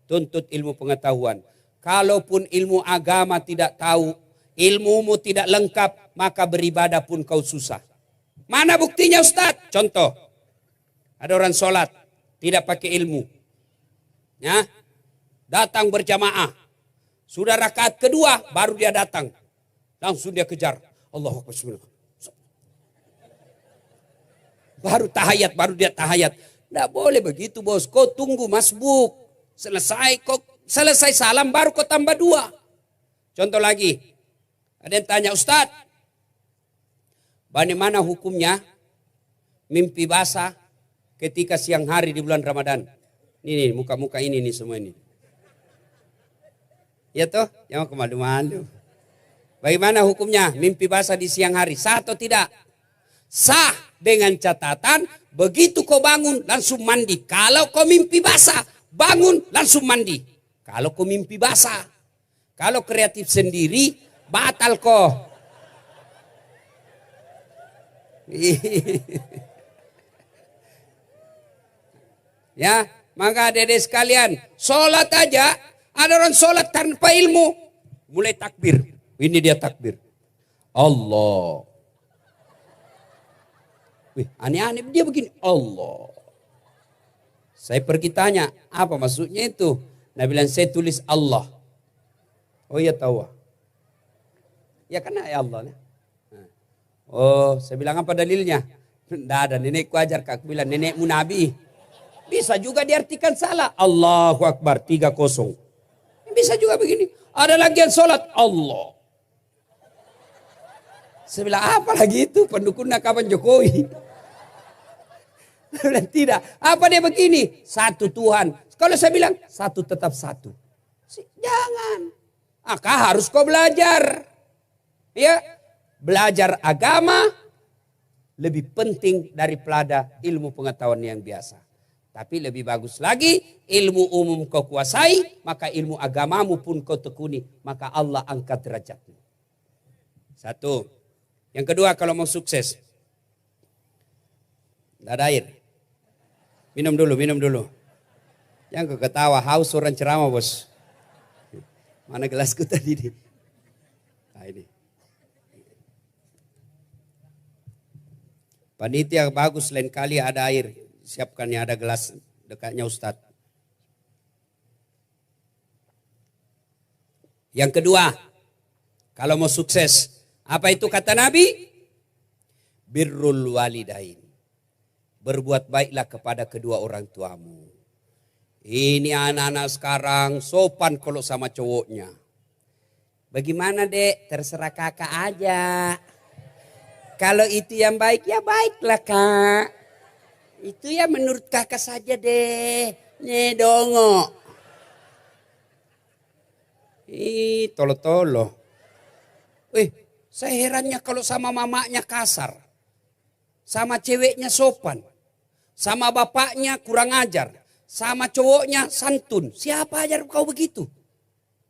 tuntut ilmu pengetahuan. Kalaupun ilmu agama tidak tahu, ilmumu tidak lengkap, maka beribadah pun kau susah. Mana buktinya Ustadz? Contoh, ada orang sholat, tidak pakai ilmu. Ya, datang berjamaah. Sudah rakaat kedua, baru dia datang. Langsung dia kejar. Allahu Akbar. Baru tahayat, baru dia tahayat. Tidak boleh begitu bos, kau tunggu masbuk. Selesai salam, baru kau tambah 2. Contoh lagi, ada yang tanya, Ustadz, bagaimana hukumnya mimpi basah ketika siang hari di bulan Ramadan? Ini muka-muka ini nih semua ini. Ya toh, jangan kemalu-malu. Bagaimana hukumnya mimpi basah di siang hari? Sah atau tidak? Sah dengan catatan begitu kau bangun langsung mandi. Kalau kau mimpi basah, bangun langsung mandi. Kalau kau mimpi basah. Kalau kreatif sendiri, batal kau. Ya, Maka adik-adik sekalian, sholat aja, ada orang sholat tanpa ilmu. Mulai takbir, ini dia takbir. Allah. Wih, aneh-aneh dia begini, Allah. Saya pergi tanya, apa maksudnya itu? Nah bilang, saya tulis Allah. Oh iya tahu. Ya kan ya Allah. Oh, saya bilang apa dalilnya? Tidak ada, nenekku ajar kak. Aku bilang, nenekmu Nabi. Bisa juga diartikan salah. Allahu Akbar, 3-0. Bisa juga begini. Ada lagi yang sholat, Allah. Saya bilang, apa lagi itu? Pendukungnya kapan Jokowi? Saya bilang, tidak. Apa dia begini? Satu Tuhan. Kalau saya bilang, satu tetap satu. Jangan. Maka harus kau belajar. Ya, belajar agama lebih penting daripada ilmu pengetahuan yang biasa. Tapi lebih bagus lagi, ilmu umum kau kuasai, maka ilmu agamamu pun kau tekuni, maka Allah angkat derajatmu. Satu. Yang kedua, kalau mau sukses, tidak ada air. Minum dulu, minum dulu. Jangan kau ketawa, haus orang ceramah bos. Mana gelasku tadi? Nah ini. Panitia bagus, lain kali ada air. Siapkan ya, ada gelas dekatnya Ustadz. Yang kedua, kalau mau sukses, apa itu kata Nabi? Birrul walidain. Berbuat baiklah kepada kedua orang tuamu. Ini anak-anak sekarang sopan kalau sama cowoknya. Bagaimana dek? Terserah kakak aja. Kalau itu yang baik, ya baiklah kak. Itu ya menurut kakak saja deh. Nih dongo. Ih, tolo-tolo. Wih, saya herannya kalau sama mamanya kasar. Sama ceweknya sopan. Sama bapaknya kurang ajar. Sama cowoknya santun. Siapa ajar kau begitu?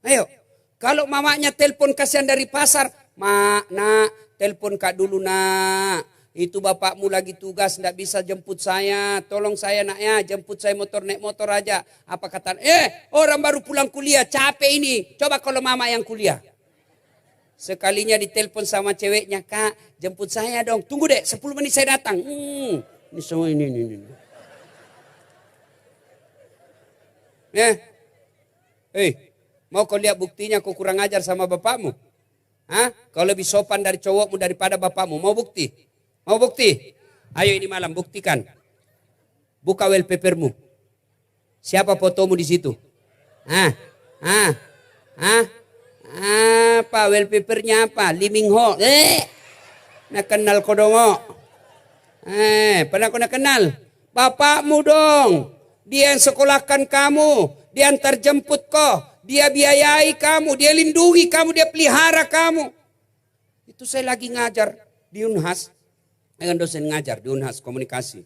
Ayo, kalau mamanya telepon kasihan dari pasar. Mak, nak, telepon kak dulu nak. Itu bapakmu lagi tugas, tidak bisa jemput saya. Tolong saya nak ya, jemput saya naik motor aja. Apa kata? Orang baru pulang kuliah, capek ini. Coba kalau mama yang kuliah. Sekalinya ditelepon sama ceweknya, kak, jemput saya dong. Tunggu deh, 10 menit saya datang. Ini semua ini. Mau kau lihat buktinya kau kurang ajar sama bapakmu? Hah? Kau lebih sopan dari cowokmu daripada bapakmu. Mau bukti? Mau bukti? Ayo ini malam buktikan. Buka wallpapermu. Siapa fotomu di situ? Apa wallpapernya apa? Liming Ho. Nak kenal kau dong. Pernah kau nak kenal? Bapakmu dong. Dia yang sekolahkan kamu. Dia antar jemput kau. Dia biayai kamu. Dia lindungi kamu. Dia pelihara kamu. Itu saya lagi ngajar di Unhas. Dengan dosen ngajar di Unhas komunikasi.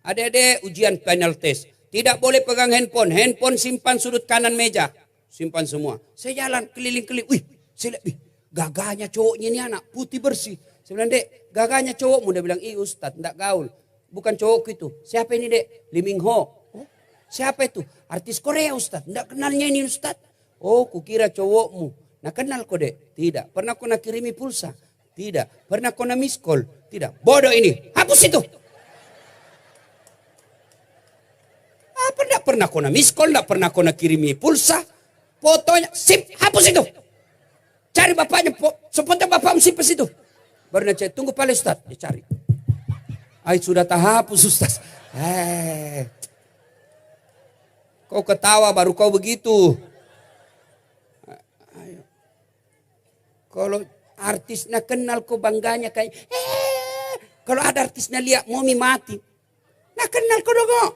Adik-adik ujian final test. Tidak boleh pegang handphone. Handphone simpan sudut kanan meja. Simpan semua. Saya jalan keliling-keliling. Wih, saya lihat, gagahnya cowoknya ini anak putih bersih. Saya bilang, dek, gagahnya cowokmu. Dia bilang, Ustadz, enggak gaul. Bukan cowokku itu. Siapa ini dek? Lee Min Ho. Oh, siapa itu? Artis Korea Ustadz. Enggak kenalnya ini Ustadz. Oh, kukira cowokmu. Nah kenal kau dek? Tidak. Pernah kau nak kirimi pulsa? Tidak. Pernah kau nak miss call? Tidak. Bodoh ini. Hapus itu. Apa enggak pernah kau nak miss call? Enggak pernah kau nak kirimi pulsa? Fotonya, sip, hapus itu. Cari bapaknya, sepotong bapakmu simpan situ. Baru nanti tunggu pala Ustaz, dia cari. Sudah tak hapus Ustaz. Kau ketawa baru kau begitu. Kalau artisnya kenal kau bangganya kayak, kalau ada artisnya lihat momi mati. Nah kenal kau dong.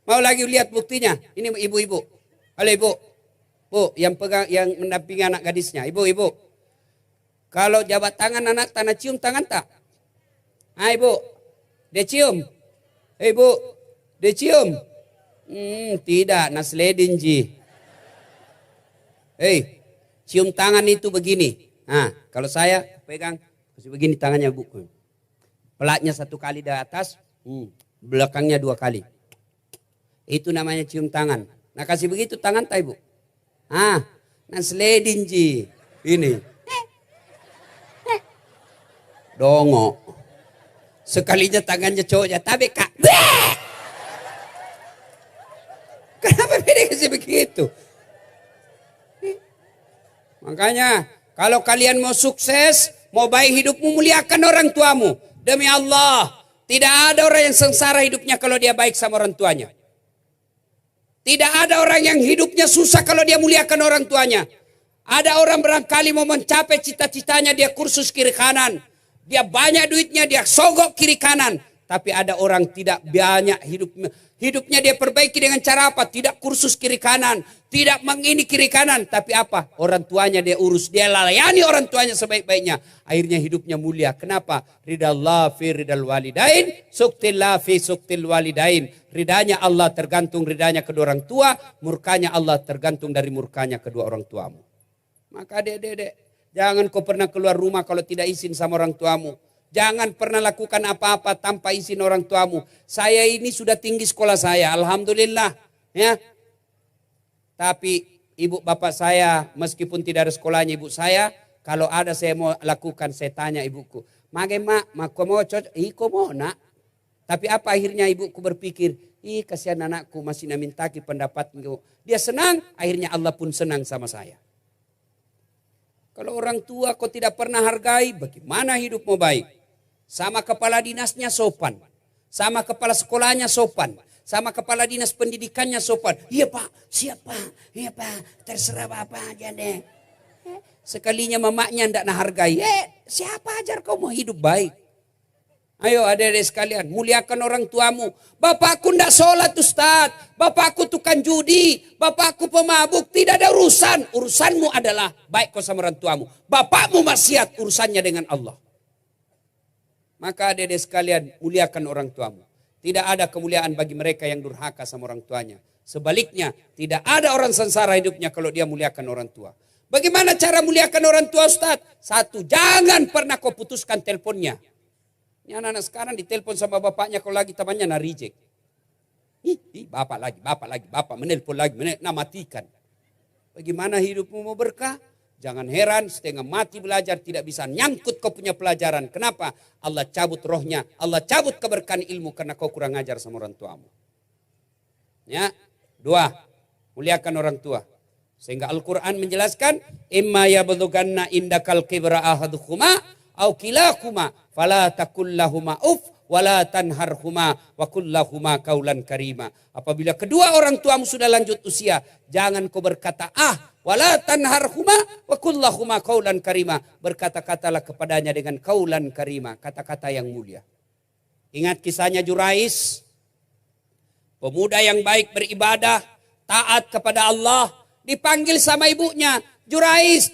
Mau lagi lihat buktinya? Ini ibu-ibu. Halo ibu. Bu, yang pegang, yang mendampingi anak gadisnya. Ibu. Kalau jabat tangan anak, tanah cium tangan tak? Ibu. Dia cium. Ibu. Dia cium. Tidak, nasledin ji. Cium tangan itu begini. Kalau saya pegang, begini tangannya bu. Pelatnya satu kali di atas. belakangnya 2 kali. Itu namanya cium tangan. Nah kasih begitu tangan tak ibu? Nah sliding ji. Ini. Dongo. Sekalinya tangannya cowoknya tapi kak. Kenapa beda kasih begitu? Makanya kalau kalian mau sukses, mau baik hidupmu, muliakan orang tuamu. Demi Allah, tidak ada orang yang sengsara hidupnya kalau dia baik sama orang tuanya. Tidak ada orang yang hidupnya susah kalau dia muliakan orang tuanya. Ada orang barangkali mau mencapai cita-citanya, dia kursus kiri kanan. Dia banyak duitnya, dia sogok kiri kanan. Tapi ada orang tidak banyak hidupnya dia perbaiki dengan cara apa? Tidak kursus kiri kanan. Tidak mengini kiri kanan. Tapi apa? Orang tuanya dia urus. Dia layani orang tuanya sebaik-baiknya. Akhirnya hidupnya mulia. Kenapa? Ridallah fi ridal walidain. Suktillah fi suktil walidain. Ridanya Allah tergantung ridanya kedua orang tua. Murkanya Allah tergantung dari murkanya kedua orang tuamu. Maka dek, jangan kau pernah keluar rumah kalau tidak izin sama orang tuamu. Jangan pernah lakukan apa-apa tanpa izin orang tuamu. Saya ini sudah tinggi sekolah saya, alhamdulillah. Ya. Tapi ibu bapak saya, meskipun tidak ada sekolahnya ibu saya, kalau ada saya mau lakukan, saya tanya ibuku. Mage mak mau cocok? Iko mau nak. Tapi apa akhirnya ibuku berpikir, kasihan anakku masih namintaki pendapatku. Dia senang, akhirnya Allah pun senang sama saya. Kalau orang tua kau tidak pernah hargai, bagaimana hidup mau baik? Sama kepala dinasnya sopan. Sama kepala sekolahnya sopan. Sama kepala dinas pendidikannya sopan. Iya pak, siapa? Iya pak, terserah bapak aja deh. Sekalinya mamanya tidak hargai. Siapa ajar kau mau hidup baik? Ayo adik-adik sekalian, muliakan orang tuamu. Bapakku tidak sholat Ustaz. Bapakku tukang judi. Bapakku pemabuk. Tidak ada urusan. Urusanmu adalah baik kau sama orang tuamu. Bapakmu maksiat, urusannya dengan Allah. Maka adik-adik sekalian, muliakan orang tuamu. Tidak ada kemuliaan bagi mereka yang durhaka sama orang tuanya. Sebaliknya, tidak ada orang sengsara hidupnya kalau dia muliakan orang tua. Bagaimana cara muliakan orang tua Ustaz? 1, jangan pernah kau putuskan teleponnya. Ini anak-anak sekarang ditelepon sama bapaknya kalau lagi temannya reject. Bapak menelpon lagi, matikan. Bagaimana hidupmu mau berkah? Jangan heran setengah mati belajar tidak bisa nyangkut kau punya pelajaran. Kenapa? Allah cabut rohnya, Allah cabut keberkahan ilmu karena kau kurang ajar sama orang tuamu. Ya, 2, muliakan orang tua. Sehingga Al-Quran menjelaskan, imma yablughanna indakal kibra ahaduhuma au kilahuma fala takul lahuma wala tanharhuma wa kullahuma kaulan karima. Apabila kedua orang tuamu sudah lanjut usia, jangan kau berkata wala tanharhuma wa kullahuma kaulan karima. Berkata-katalah kepadanya dengan kaulan karima, kata-kata yang mulia. Ingat kisahnya Jurais, pemuda yang baik beribadah, taat kepada Allah, dipanggil sama ibunya, Jurais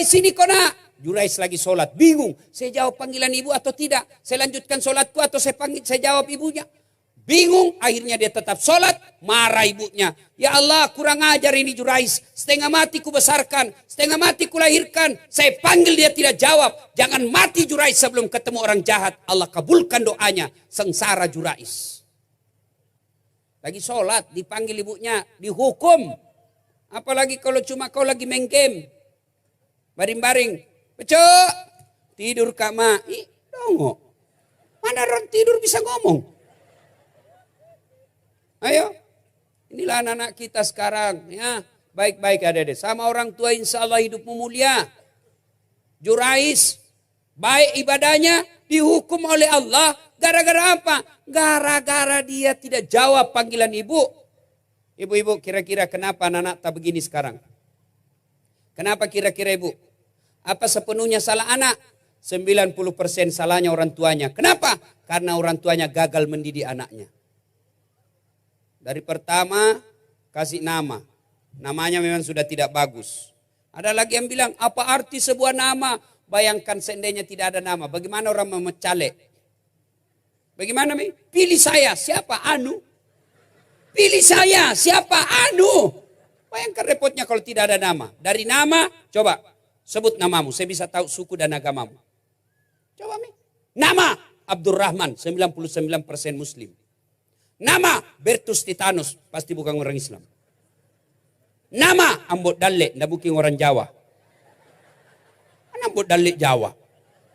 sini kau nak. Jurais lagi sholat, bingung. Saya jawab panggilan ibu atau tidak? Saya lanjutkan sholatku atau saya jawab ibunya? Bingung, akhirnya dia tetap sholat. Marah ibunya. Ya Allah, kurang ajar ini Jurais. Setengah mati ku besarkan, setengah mati ku lahirkan. Saya panggil dia tidak jawab. Jangan mati Jurais sebelum ketemu orang jahat. Allah kabulkan doanya. Sengsara Jurais. Lagi sholat, dipanggil ibunya, dihukum. Apalagi kalau cuma kau lagi main game. Baring-baring. Pecok, tidur kak mak. Dongo. Mana orang tidur bisa ngomong? Ayo. Inilah anak-anak kita sekarang. Ya, baik-baik adik-adik. Sama orang tua insya Allah hidupmu mulia. Jurais, baik ibadahnya dihukum oleh Allah. Gara-gara apa? Gara-gara dia tidak jawab panggilan ibu. Ibu-ibu kira-kira kenapa anak-anak tak begini sekarang? Kenapa kira-kira ibu? Apa sepenuhnya salah anak? 90% salahnya orang tuanya. Kenapa? Karena orang tuanya gagal mendidik anaknya. Dari pertama kasih nama. Namanya memang sudah tidak bagus. Ada lagi yang bilang, apa arti sebuah nama? Bayangkan seandainya tidak ada nama. Bagaimana orang memecalek? Bagaimana? Pilih saya. Siapa? Anu. Pilih saya. Siapa? Anu. Bayangkan repotnya kalau tidak ada nama. Dari nama, coba. Sebut namamu, saya bisa tahu suku dan agamamu. Coba Mi. Nama, Abdurrahman, 99% Muslim. Nama Bertus Titanus, pasti bukan orang Islam. Nama Ambot Dalle, tidak mungkin orang Jawa. Kan Ambot Dalle Jawa.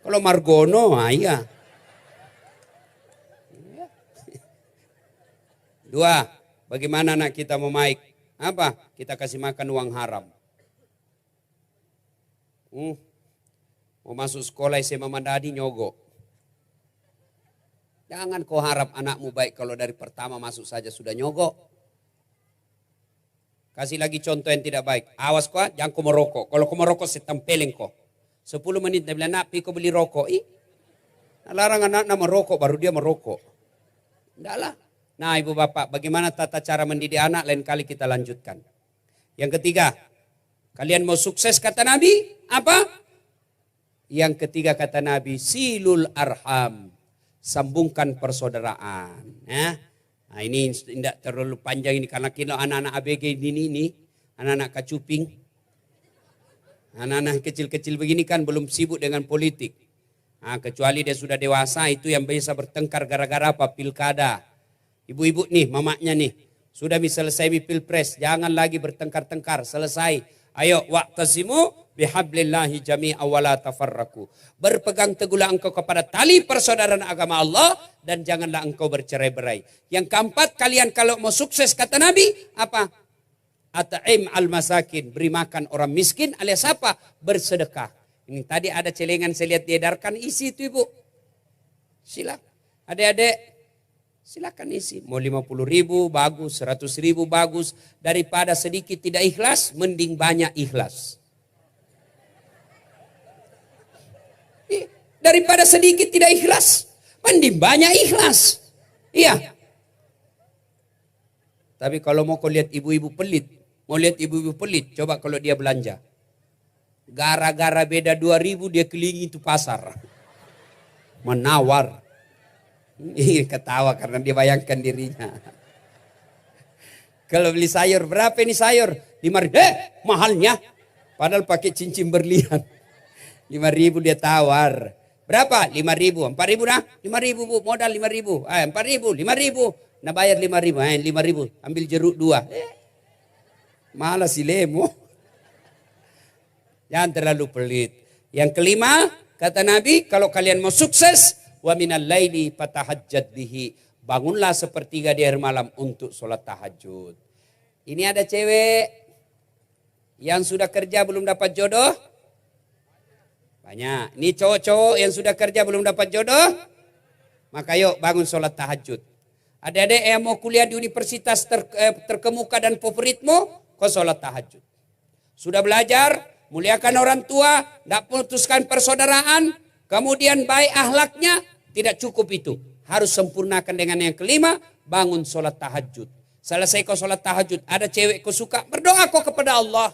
Kalau Margono, iya. Dua, bagaimana anak kita memaik? Apa? Kita kasih makan uang haram. Mau masuk sekolah SMA Mandadi nyogok. Jangan kau harap anakmu baik kalau dari pertama masuk saja sudah nyogok. Kasih lagi contoh yang tidak baik. Awas kau, jangan kau merokok. Kalau kau merokok saya tempelin kau. 10 menit dia bilang, nak pi kau beli rokok. Larang anak merokok baru dia merokok. Tidaklah. Nah ibu bapak, bagaimana tata cara mendidik anak, lain kali kita lanjutkan. Yang ketiga, kalian mau sukses kata Nabi, apa? Yang ketiga kata Nabi, silul arham, sambungkan persaudaraan. Ya? Nah ini tidak terlalu panjang ini, karena kita anak-anak ABG ini, anak-anak kacuping, anak-anak kecil-kecil begini kan belum sibuk dengan politik. Nah, kecuali dia sudah dewasa, itu yang biasa bertengkar gara-gara apa? Pilkada. Ibu-ibu nih, mamaknya nih, sudah bisa selesai pilpres, jangan lagi bertengkar-tengkar, selesai. Ayo, wa'tasimu bihablillahi jami'a wa la tafarraku. Berpegang teguhlah engkau kepada tali persaudaraan agama Allah dan janganlah engkau bercerai-berai. Yang keempat, kalian kalau mau sukses kata Nabi, apa? At'im al-masakin, beri makan orang miskin alias apa? Bersedekah. Ini tadi ada celengan saya lihat diedarkan, isi itu ibu. Silakan. Adik-adik, silakan isi. Mau 50.000 bagus, 100.000 bagus. Daripada sedikit tidak ikhlas, mending banyak ikhlas. Daripada sedikit tidak ikhlas, mending banyak ikhlas. Iya. Tapi kalau mau kau lihat ibu-ibu pelit, coba kalau dia belanja. Gara-gara beda 2.000 dia keliling itu pasar. Menawar. Ketawa karena dia bayangkan dirinya. Kalau beli sayur, berapa ini sayur? 5.000. Mahalnya. Padahal pakai cincin berlian. 5.000 dia tawar. Berapa? 5.000. 4.000 dah? 5.000 bu, modal 5.000. 4.000, 5.000. Nah bayar 5.000. 5.000. Ambil jeruk 2. Malah si lemo. Jangan terlalu pelit. Yang kelima, kata Nabi, kalau kalian mau sukses, wa minal laili fatahajjad bihi, bangunlah sepertiga di akhir malam untuk sholat tahajud. Ini ada cewek yang sudah kerja belum dapat jodoh? Banyak. Ini cowok-cowok yang sudah kerja belum dapat jodoh? Maka yuk bangun sholat tahajud. Adik-adik yang mau kuliah di universitas terkemuka dan favoritmu, kau sholat tahajud. Sudah belajar, muliakan orang tua, tidak putuskan persaudaraan, kemudian baik akhlaknya, tidak cukup itu. Harus sempurnakan dengan yang kelima, bangun sholat tahajud. Selesai kau sholat tahajud, ada cewek kau suka, berdoa kau kepada Allah.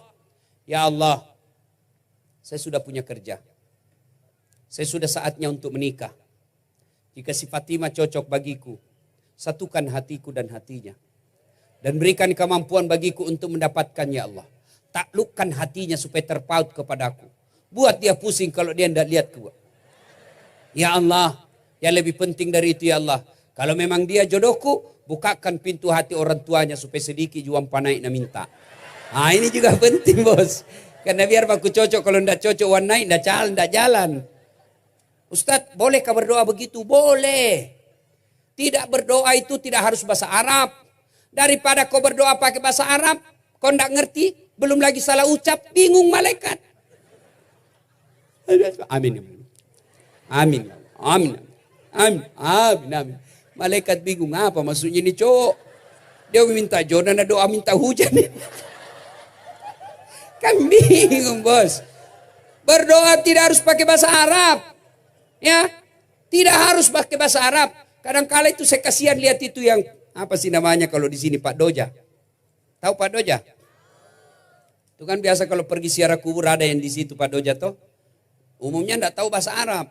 Ya Allah, saya sudah punya kerja. Saya sudah saatnya untuk menikah. Jika si Fatimah cocok bagiku, satukan hatiku dan hatinya. Dan berikan kemampuan bagiku untuk mendapatkannya Allah. Taklukkan hatinya supaya terpaut kepadaku. Buat dia pusing kalau dia tidak lihat ku. Ya Allah, yang lebih penting dari itu ya Allah. Kalau memang dia jodohku, bukakan pintu hati orang tuanya supaya sedikit juang panai na minta. Nah ini juga penting bos. Karena biar aku cocok, kalau tidak cocok warnai tidak jalan. Ustadz, bolehkah berdoa begitu? Boleh. Tidak berdoa itu tidak harus bahasa Arab. Daripada kau berdoa pakai bahasa Arab, kau tidak ngerti, belum lagi salah ucap, bingung malaikat. Amin. Amin. Amin. Amin. Amin. Amin. Malaikat bingung apa maksudnya ini cowok. Dia minta jodoh dan doa minta hujan. Kan bingung bos. Berdoa tidak harus pakai bahasa Arab. Ya, tidak harus pakai bahasa Arab. Kadang-kala itu saya kasihan lihat itu yang apa sih namanya kalau di sini Pak Doja. Tahu Pak Doja? Itu kan biasa kalau pergi ziarah kubur ada yang di situ Pak Doja toh. Umumnya tidak tahu bahasa Arab.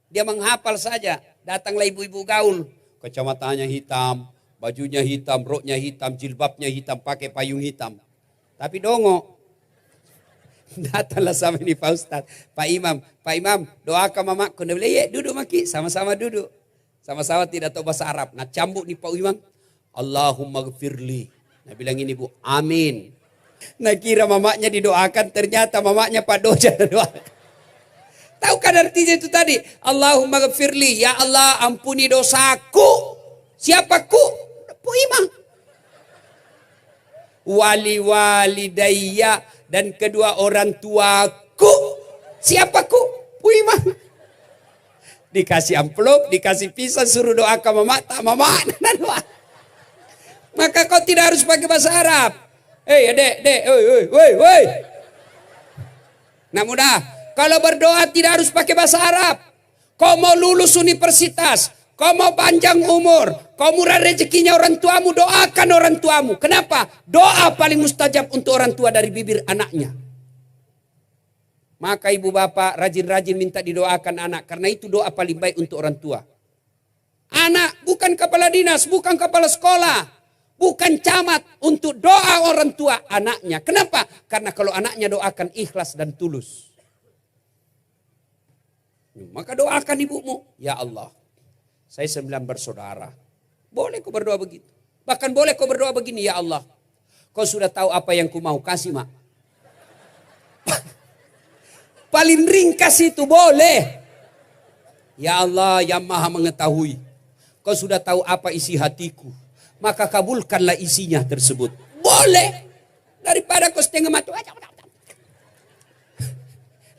Dia menghafal saja. Datanglah ibu-ibu gaul. Kacamatanya hitam, bajunya hitam, roknya hitam, jilbabnya hitam, pakai payung hitam. Tapi dongo. Datanglah sama ini Pak Ustadz, Pak Imam, doakan mamaku. Dia bilang, ya duduk maki, sama-sama duduk. Sama-sama tidak tahu bahasa Arab. Nah cambuk nih Pak Imam. Allahumma gfirli. Nah bilang ini Bu, amin. Nah kira mamaknya didoakan, ternyata mamaknya Pak Doja doakan. Tahu kan artinya itu tadi? Allahumma gfirli, ya Allah ampuni dosaku. Siapa ku? Pak Imam. Wali walidayya, dan kedua orang tuaku. Siapa ku? Pak Imam. Dikasih amplop, dikasih pisah, suruh doakan mama, tak mama. Maka kau tidak harus pakai bahasa Arab. Hei adek, woi. Nah mudah, kalau berdoa tidak harus pakai bahasa Arab. Kau mau lulus universitas, kau mau panjang umur, kau murah rezekinya orang tuamu, doakan orang tuamu. Kenapa? Doa paling mustajab untuk orang tua dari bibir anaknya. Maka ibu bapak rajin-rajin minta didoakan anak. Karena itu doa paling baik untuk orang tua. Anak bukan kepala dinas, bukan kepala sekolah, bukan camat, untuk doa orang tua anaknya. Kenapa? Karena kalau anaknya doakan ikhlas dan tulus. Maka doakan ibumu. Ya Allah, saya 9 bersaudara. Boleh kau berdoa begitu. Bahkan boleh kau berdoa begini, ya Allah, kau sudah tahu apa yang ku mau, kasih mak. Paling ringkas itu boleh. Ya Allah yang maha mengetahui, kau sudah tahu apa isi hatiku, maka kabulkanlah isinya tersebut. Boleh. Daripada kau setengah mati.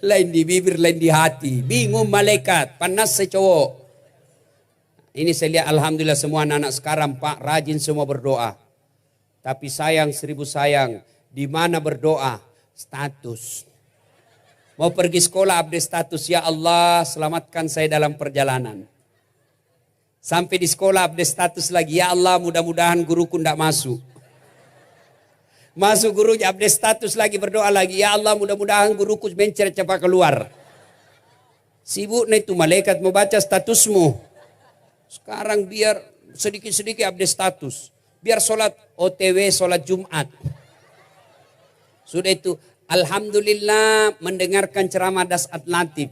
Lain di bibir, lain di hati. Bingung malaikat, panas secowok. Ini saya lihat alhamdulillah semua anak-anak sekarang Pak rajin semua berdoa. Tapi sayang 1000 sayang, di mana berdoa? Status. Mau pergi sekolah update status, ya Allah selamatkan saya dalam perjalanan. Sampai di sekolah update status lagi, ya Allah mudah-mudahan guruku tidak masuk. Masuk gurunya update status lagi, berdoa lagi, ya Allah mudah-mudahan guruku mencret cepat keluar. Sibuk nih itu malaikat mau baca statusmu. Sekarang biar sedikit-sedikit update status. Biar sholat OTW, sholat Jumat. Sudah itu, alhamdulillah mendengarkan ceramah Das Atlantik.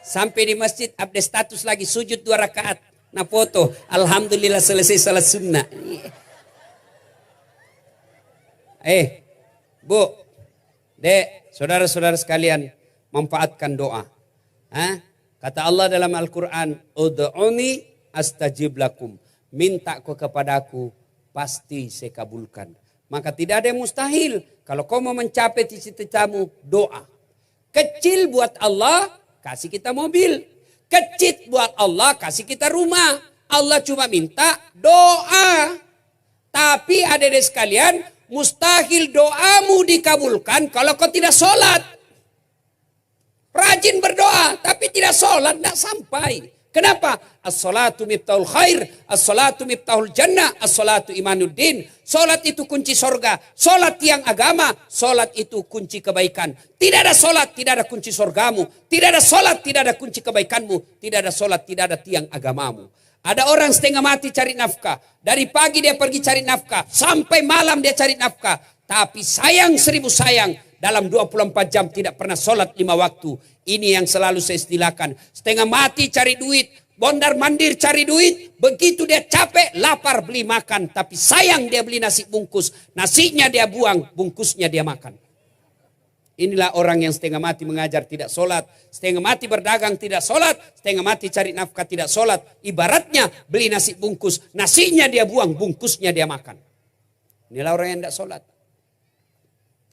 Sampai di masjid update status lagi, sujud 2 rakaat. Nah foto, alhamdulillah selesai salat sunnah. Bu, dek, saudara-saudara sekalian, manfaatkan doa. Kata Allah dalam Al-Quran, ud'uni astajib lakum. Minta kau kepadaku, pasti saya kabulkan. Maka tidak ada yang mustahil. Kalau kau mau mencapai cita-citamu, doa. Kecil buat Allah, kasih kita mobil. Kecil buat Allah, kasih kita rumah. Allah cuma minta doa. Tapi adik-adik sekalian, mustahil doamu dikabulkan kalau kau tidak sholat. Rajin berdoa, tapi tidak sholat, tidak sampai. Kenapa? As-salatu miftahul khair, as-salatu miftahul jannah, as-salatu imanuddin. Salat itu kunci sorga, salat tiang agama, salat itu kunci kebaikan. Tidak ada salat, tidak ada kunci sorgamu. Tidak ada salat, tidak ada kunci kebaikanmu. Tidak ada salat, tidak ada tiang agamamu. Ada orang setengah mati cari nafkah. Dari pagi dia pergi cari nafkah, sampai malam dia cari nafkah. Tapi sayang 1000 sayang, dalam 24 jam tidak pernah sholat 5 waktu. Ini yang selalu saya istilahkan. Setengah mati cari duit, bondar mandir cari duit. Begitu dia capek, lapar beli makan. Tapi sayang dia beli nasi bungkus. Nasinya dia buang, bungkusnya dia makan. Inilah orang yang setengah mati mengajar tidak sholat. Setengah mati berdagang tidak sholat. Setengah mati cari nafkah tidak sholat. Ibaratnya beli nasi bungkus. Nasinya dia buang, bungkusnya dia makan. Inilah orang yang tidak sholat.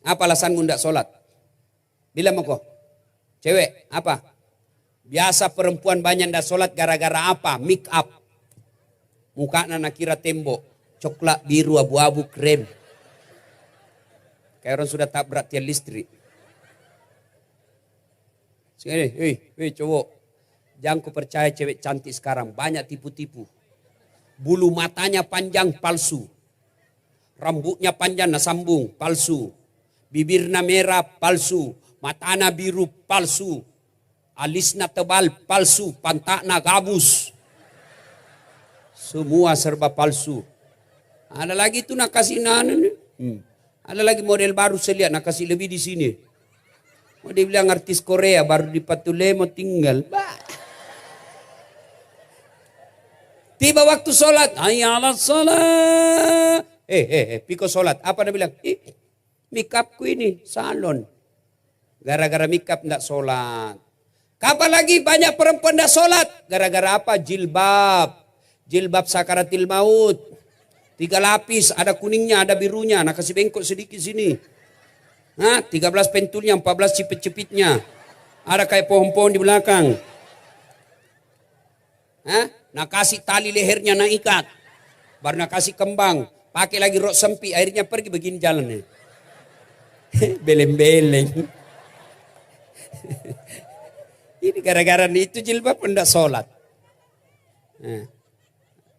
Apa alasanmu tidak sholat? Bilang mau kok. Cewek, apa? Biasa perempuan banyak tidak sholat gara-gara apa? Make up. Mukanya nak kira tembok. Coklat, biru, abu-abu, krem. Kayak orang sudah tabrak tiang listrik. Hei cowok. Jangan ku percaya cewek cantik sekarang. Banyak tipu-tipu. Bulu matanya panjang, palsu. Rambutnya panjang, nasambung, palsu. Bibirna merah, palsu. Matana biru, palsu. Alisna tebal, palsu. Pantakna gabus. Semua serba palsu. Ada lagi tuh nak kasih Ada lagi model baru saya lihat nak kasih lebih di sini. Mau dibilang artis Korea baru di Patulemo tinggal. Tiba waktu sholat, hayya 'alas sholat. Piko sholat. Apa dia bilang? Mikapku ini salon. Gara-gara mikap enggak sholat. Kapan lagi banyak perempuan enggak sholat? Gara-gara apa? Jilbab. Jilbab sakaratil maut. 3 lapis, ada kuningnya, ada birunya. Nah kasih bengkok sedikit sini. 13 pentulnya, 14 cipit-cipitnya. Ada kayak pohon-pohon di belakang. Nah kasih tali lehernya, nak ikat. Baru nak kasih kembang. Pakai lagi rok sempit, akhirnya pergi begini jalannya. Beleng-beleng. Ini gara-gara itu jilbab pun tidak sholat.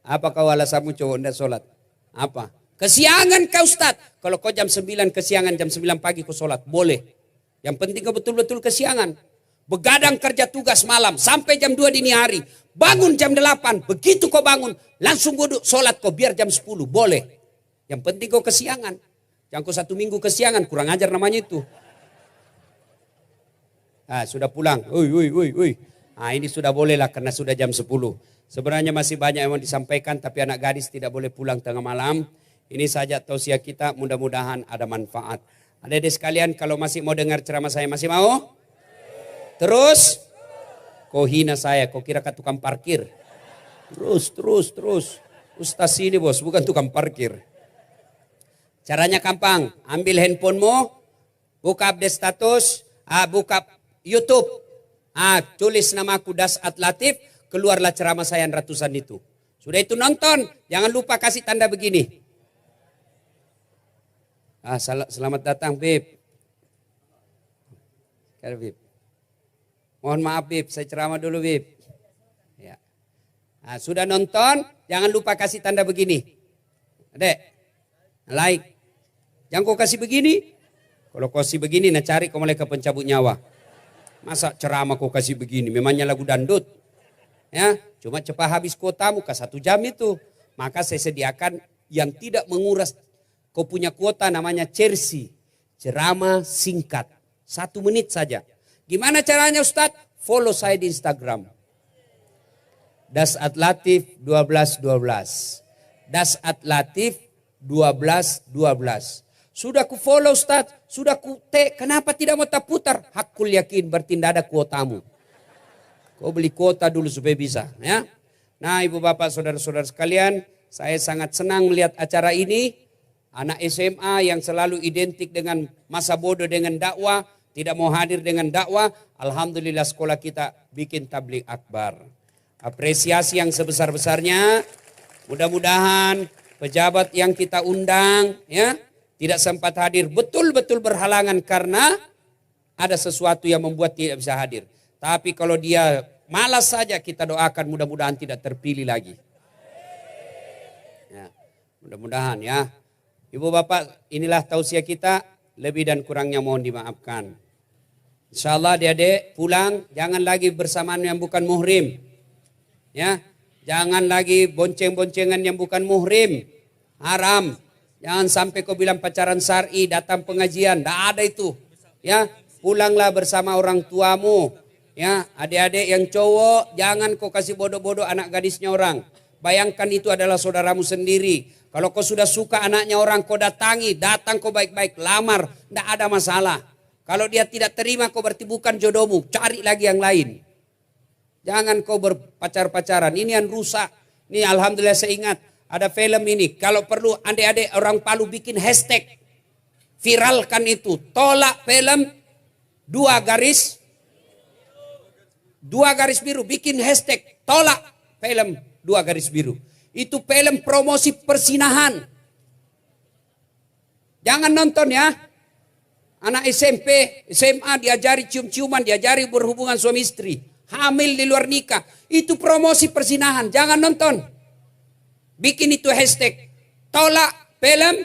Apa kau alasanmu cowok tidak sholat? Apa? Kesiangan kau Ustaz. Kalau kau jam 9 kesiangan, jam 9 pagi kau sholat. Boleh. Yang penting kau betul-betul kesiangan. Begadang kerja tugas malam sampai jam 2 dini hari. Bangun jam 8. Begitu kau bangun langsung wudhu sholat kau biar jam 10. Boleh. Yang penting kau kesiangan. Jangan kau 1 minggu kesiangan. Kurang ajar namanya itu. Sudah pulang. Ini sudah boleh lah karena sudah jam 10. Sebenarnya masih banyak yang mau disampaikan tapi anak gadis tidak boleh pulang tengah malam. Ini saja tausiah kita, mudah-mudahan ada manfaat. Adik-adik sekalian kalau masih mau dengar ceramah saya masih mau? Terus? Kau hina saya, kau kira kan tukang parkir. Terus. Ustaz ini bos, bukan tukang parkir. Caranya gampang, ambil handphonemu, buka update status, buka YouTube, tulis nama aku Das'at Latif, keluarlah ceramah saya ratusan itu. Sudah itu nonton, jangan lupa kasih tanda begini. Selamat datang Bib. Bib. Mohon maaf Bib, saya ceramah dulu Bib. Ya. Sudah nonton, jangan lupa kasih tanda begini. Adek, like. Jangan kau kasih begini. Kalau kau kasih begini, cari kau malaikat pencabut nyawa. Masa ceramah kau kasih begini, memangnya lagu dandut. Ya, cuma cepat habis kuotamu ke 1 jam itu. Maka saya sediakan yang tidak menguras kau punya kuota namanya Chelsea. Ceramah singkat. 1 menit saja. Gimana caranya Ustadz? Follow saya di Instagram. Das'at Latif 1212. Das'at Latif 1212. Sudah ku follow Ustadz. Sudah ku kenapa tidak mau tak putar? Hakul yakin berarti tidak ada kuotamu. Kau beli kuota dulu supaya bisa. Ya. Nah ibu bapak saudara-saudara sekalian. Saya sangat senang melihat acara ini. Anak SMA yang selalu identik dengan masa bodoh dengan dakwah. Tidak mau hadir dengan dakwah. Alhamdulillah sekolah kita bikin tabligh akbar. Apresiasi yang sebesar-besarnya. Mudah-mudahan pejabat yang kita undang ya tidak sempat hadir. Betul-betul berhalangan karena ada sesuatu yang membuat tidak bisa hadir. Tapi kalau dia malas saja kita doakan mudah-mudahan tidak terpilih lagi. Ya, mudah-mudahan ya. Ibu bapak inilah tausiah kita. Lebih dan kurangnya mohon dimaafkan. InsyaAllah adik-adik pulang jangan lagi bersamaan yang bukan muhrim. Ya, jangan lagi bonceng-boncengan yang bukan muhrim. Haram. Jangan sampai kau bilang pacaran syar'i datang pengajian. Tidak ada itu. Ya, pulanglah bersama orang tuamu. Ya, adik-adik yang cowok jangan kau kasih bodoh-bodoh anak gadisnya orang. Bayangkan itu adalah saudaramu sendiri. Kalau kau sudah suka anaknya orang kau datangi, datang kau baik-baik, lamar, tidak ada masalah. Kalau dia tidak terima kau berarti bukan jodohmu, cari lagi yang lain. Jangan kau berpacar-pacaran, ini yang rusak. Ini alhamdulillah saya ingat ada film ini. Kalau perlu adik-adik orang Palu bikin hashtag, viralkan itu, tolak film 2 garis biru, bikin hashtag tolak film 2 garis biru. Itu film promosi persinahan. Jangan nonton ya. Anak SMP, SMA diajari cium-ciuman, diajari berhubungan suami istri. Hamil di luar nikah. Itu promosi persinahan. Jangan nonton. Bikin itu hashtag tolak film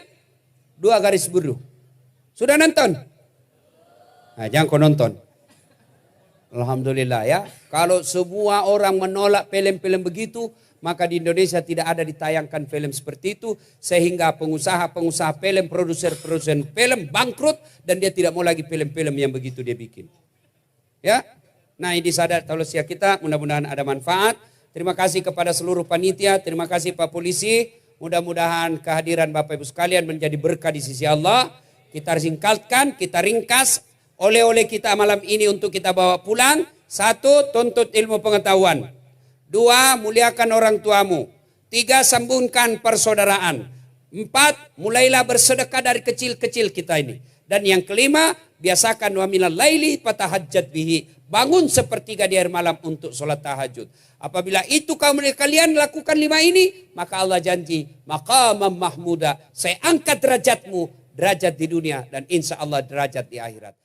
2 garis biru. Sudah nonton? Nah, jangan kau nonton. Alhamdulillah ya. Kalau semua orang menolak film-film begitu, maka di Indonesia tidak ada ditayangkan film seperti itu. Sehingga pengusaha-pengusaha film, produser-produsen film bangkrut. Dan dia tidak mau lagi film-film yang begitu dia bikin. Ya. Nah ini sadar tausiah kita, mudah-mudahan ada manfaat. Terima kasih kepada seluruh panitia, terima kasih Pak Polisi. Mudah-mudahan kehadiran Bapak Ibu sekalian menjadi berkah di sisi Allah. Kita singkatkan, kita ringkas oleh-oleh kita malam ini untuk kita bawa pulang. 1. Tuntut ilmu pengetahuan. 2. Muliakan orang tuamu. 3. Sambungkan persaudaraan. 4. Mulailah bersedekah dari kecil-kecil kita ini. Dan yang kelima, biasakan wa minal laili fatahajjat bihi. Bangun sepertiga di akhir malam untuk sholat tahajud. Apabila itu kalian lakukan 5 ini, maka Allah janji, maqamam mahmuda. Saya angkat derajatmu, derajat di dunia dan insya Allah derajat di akhirat.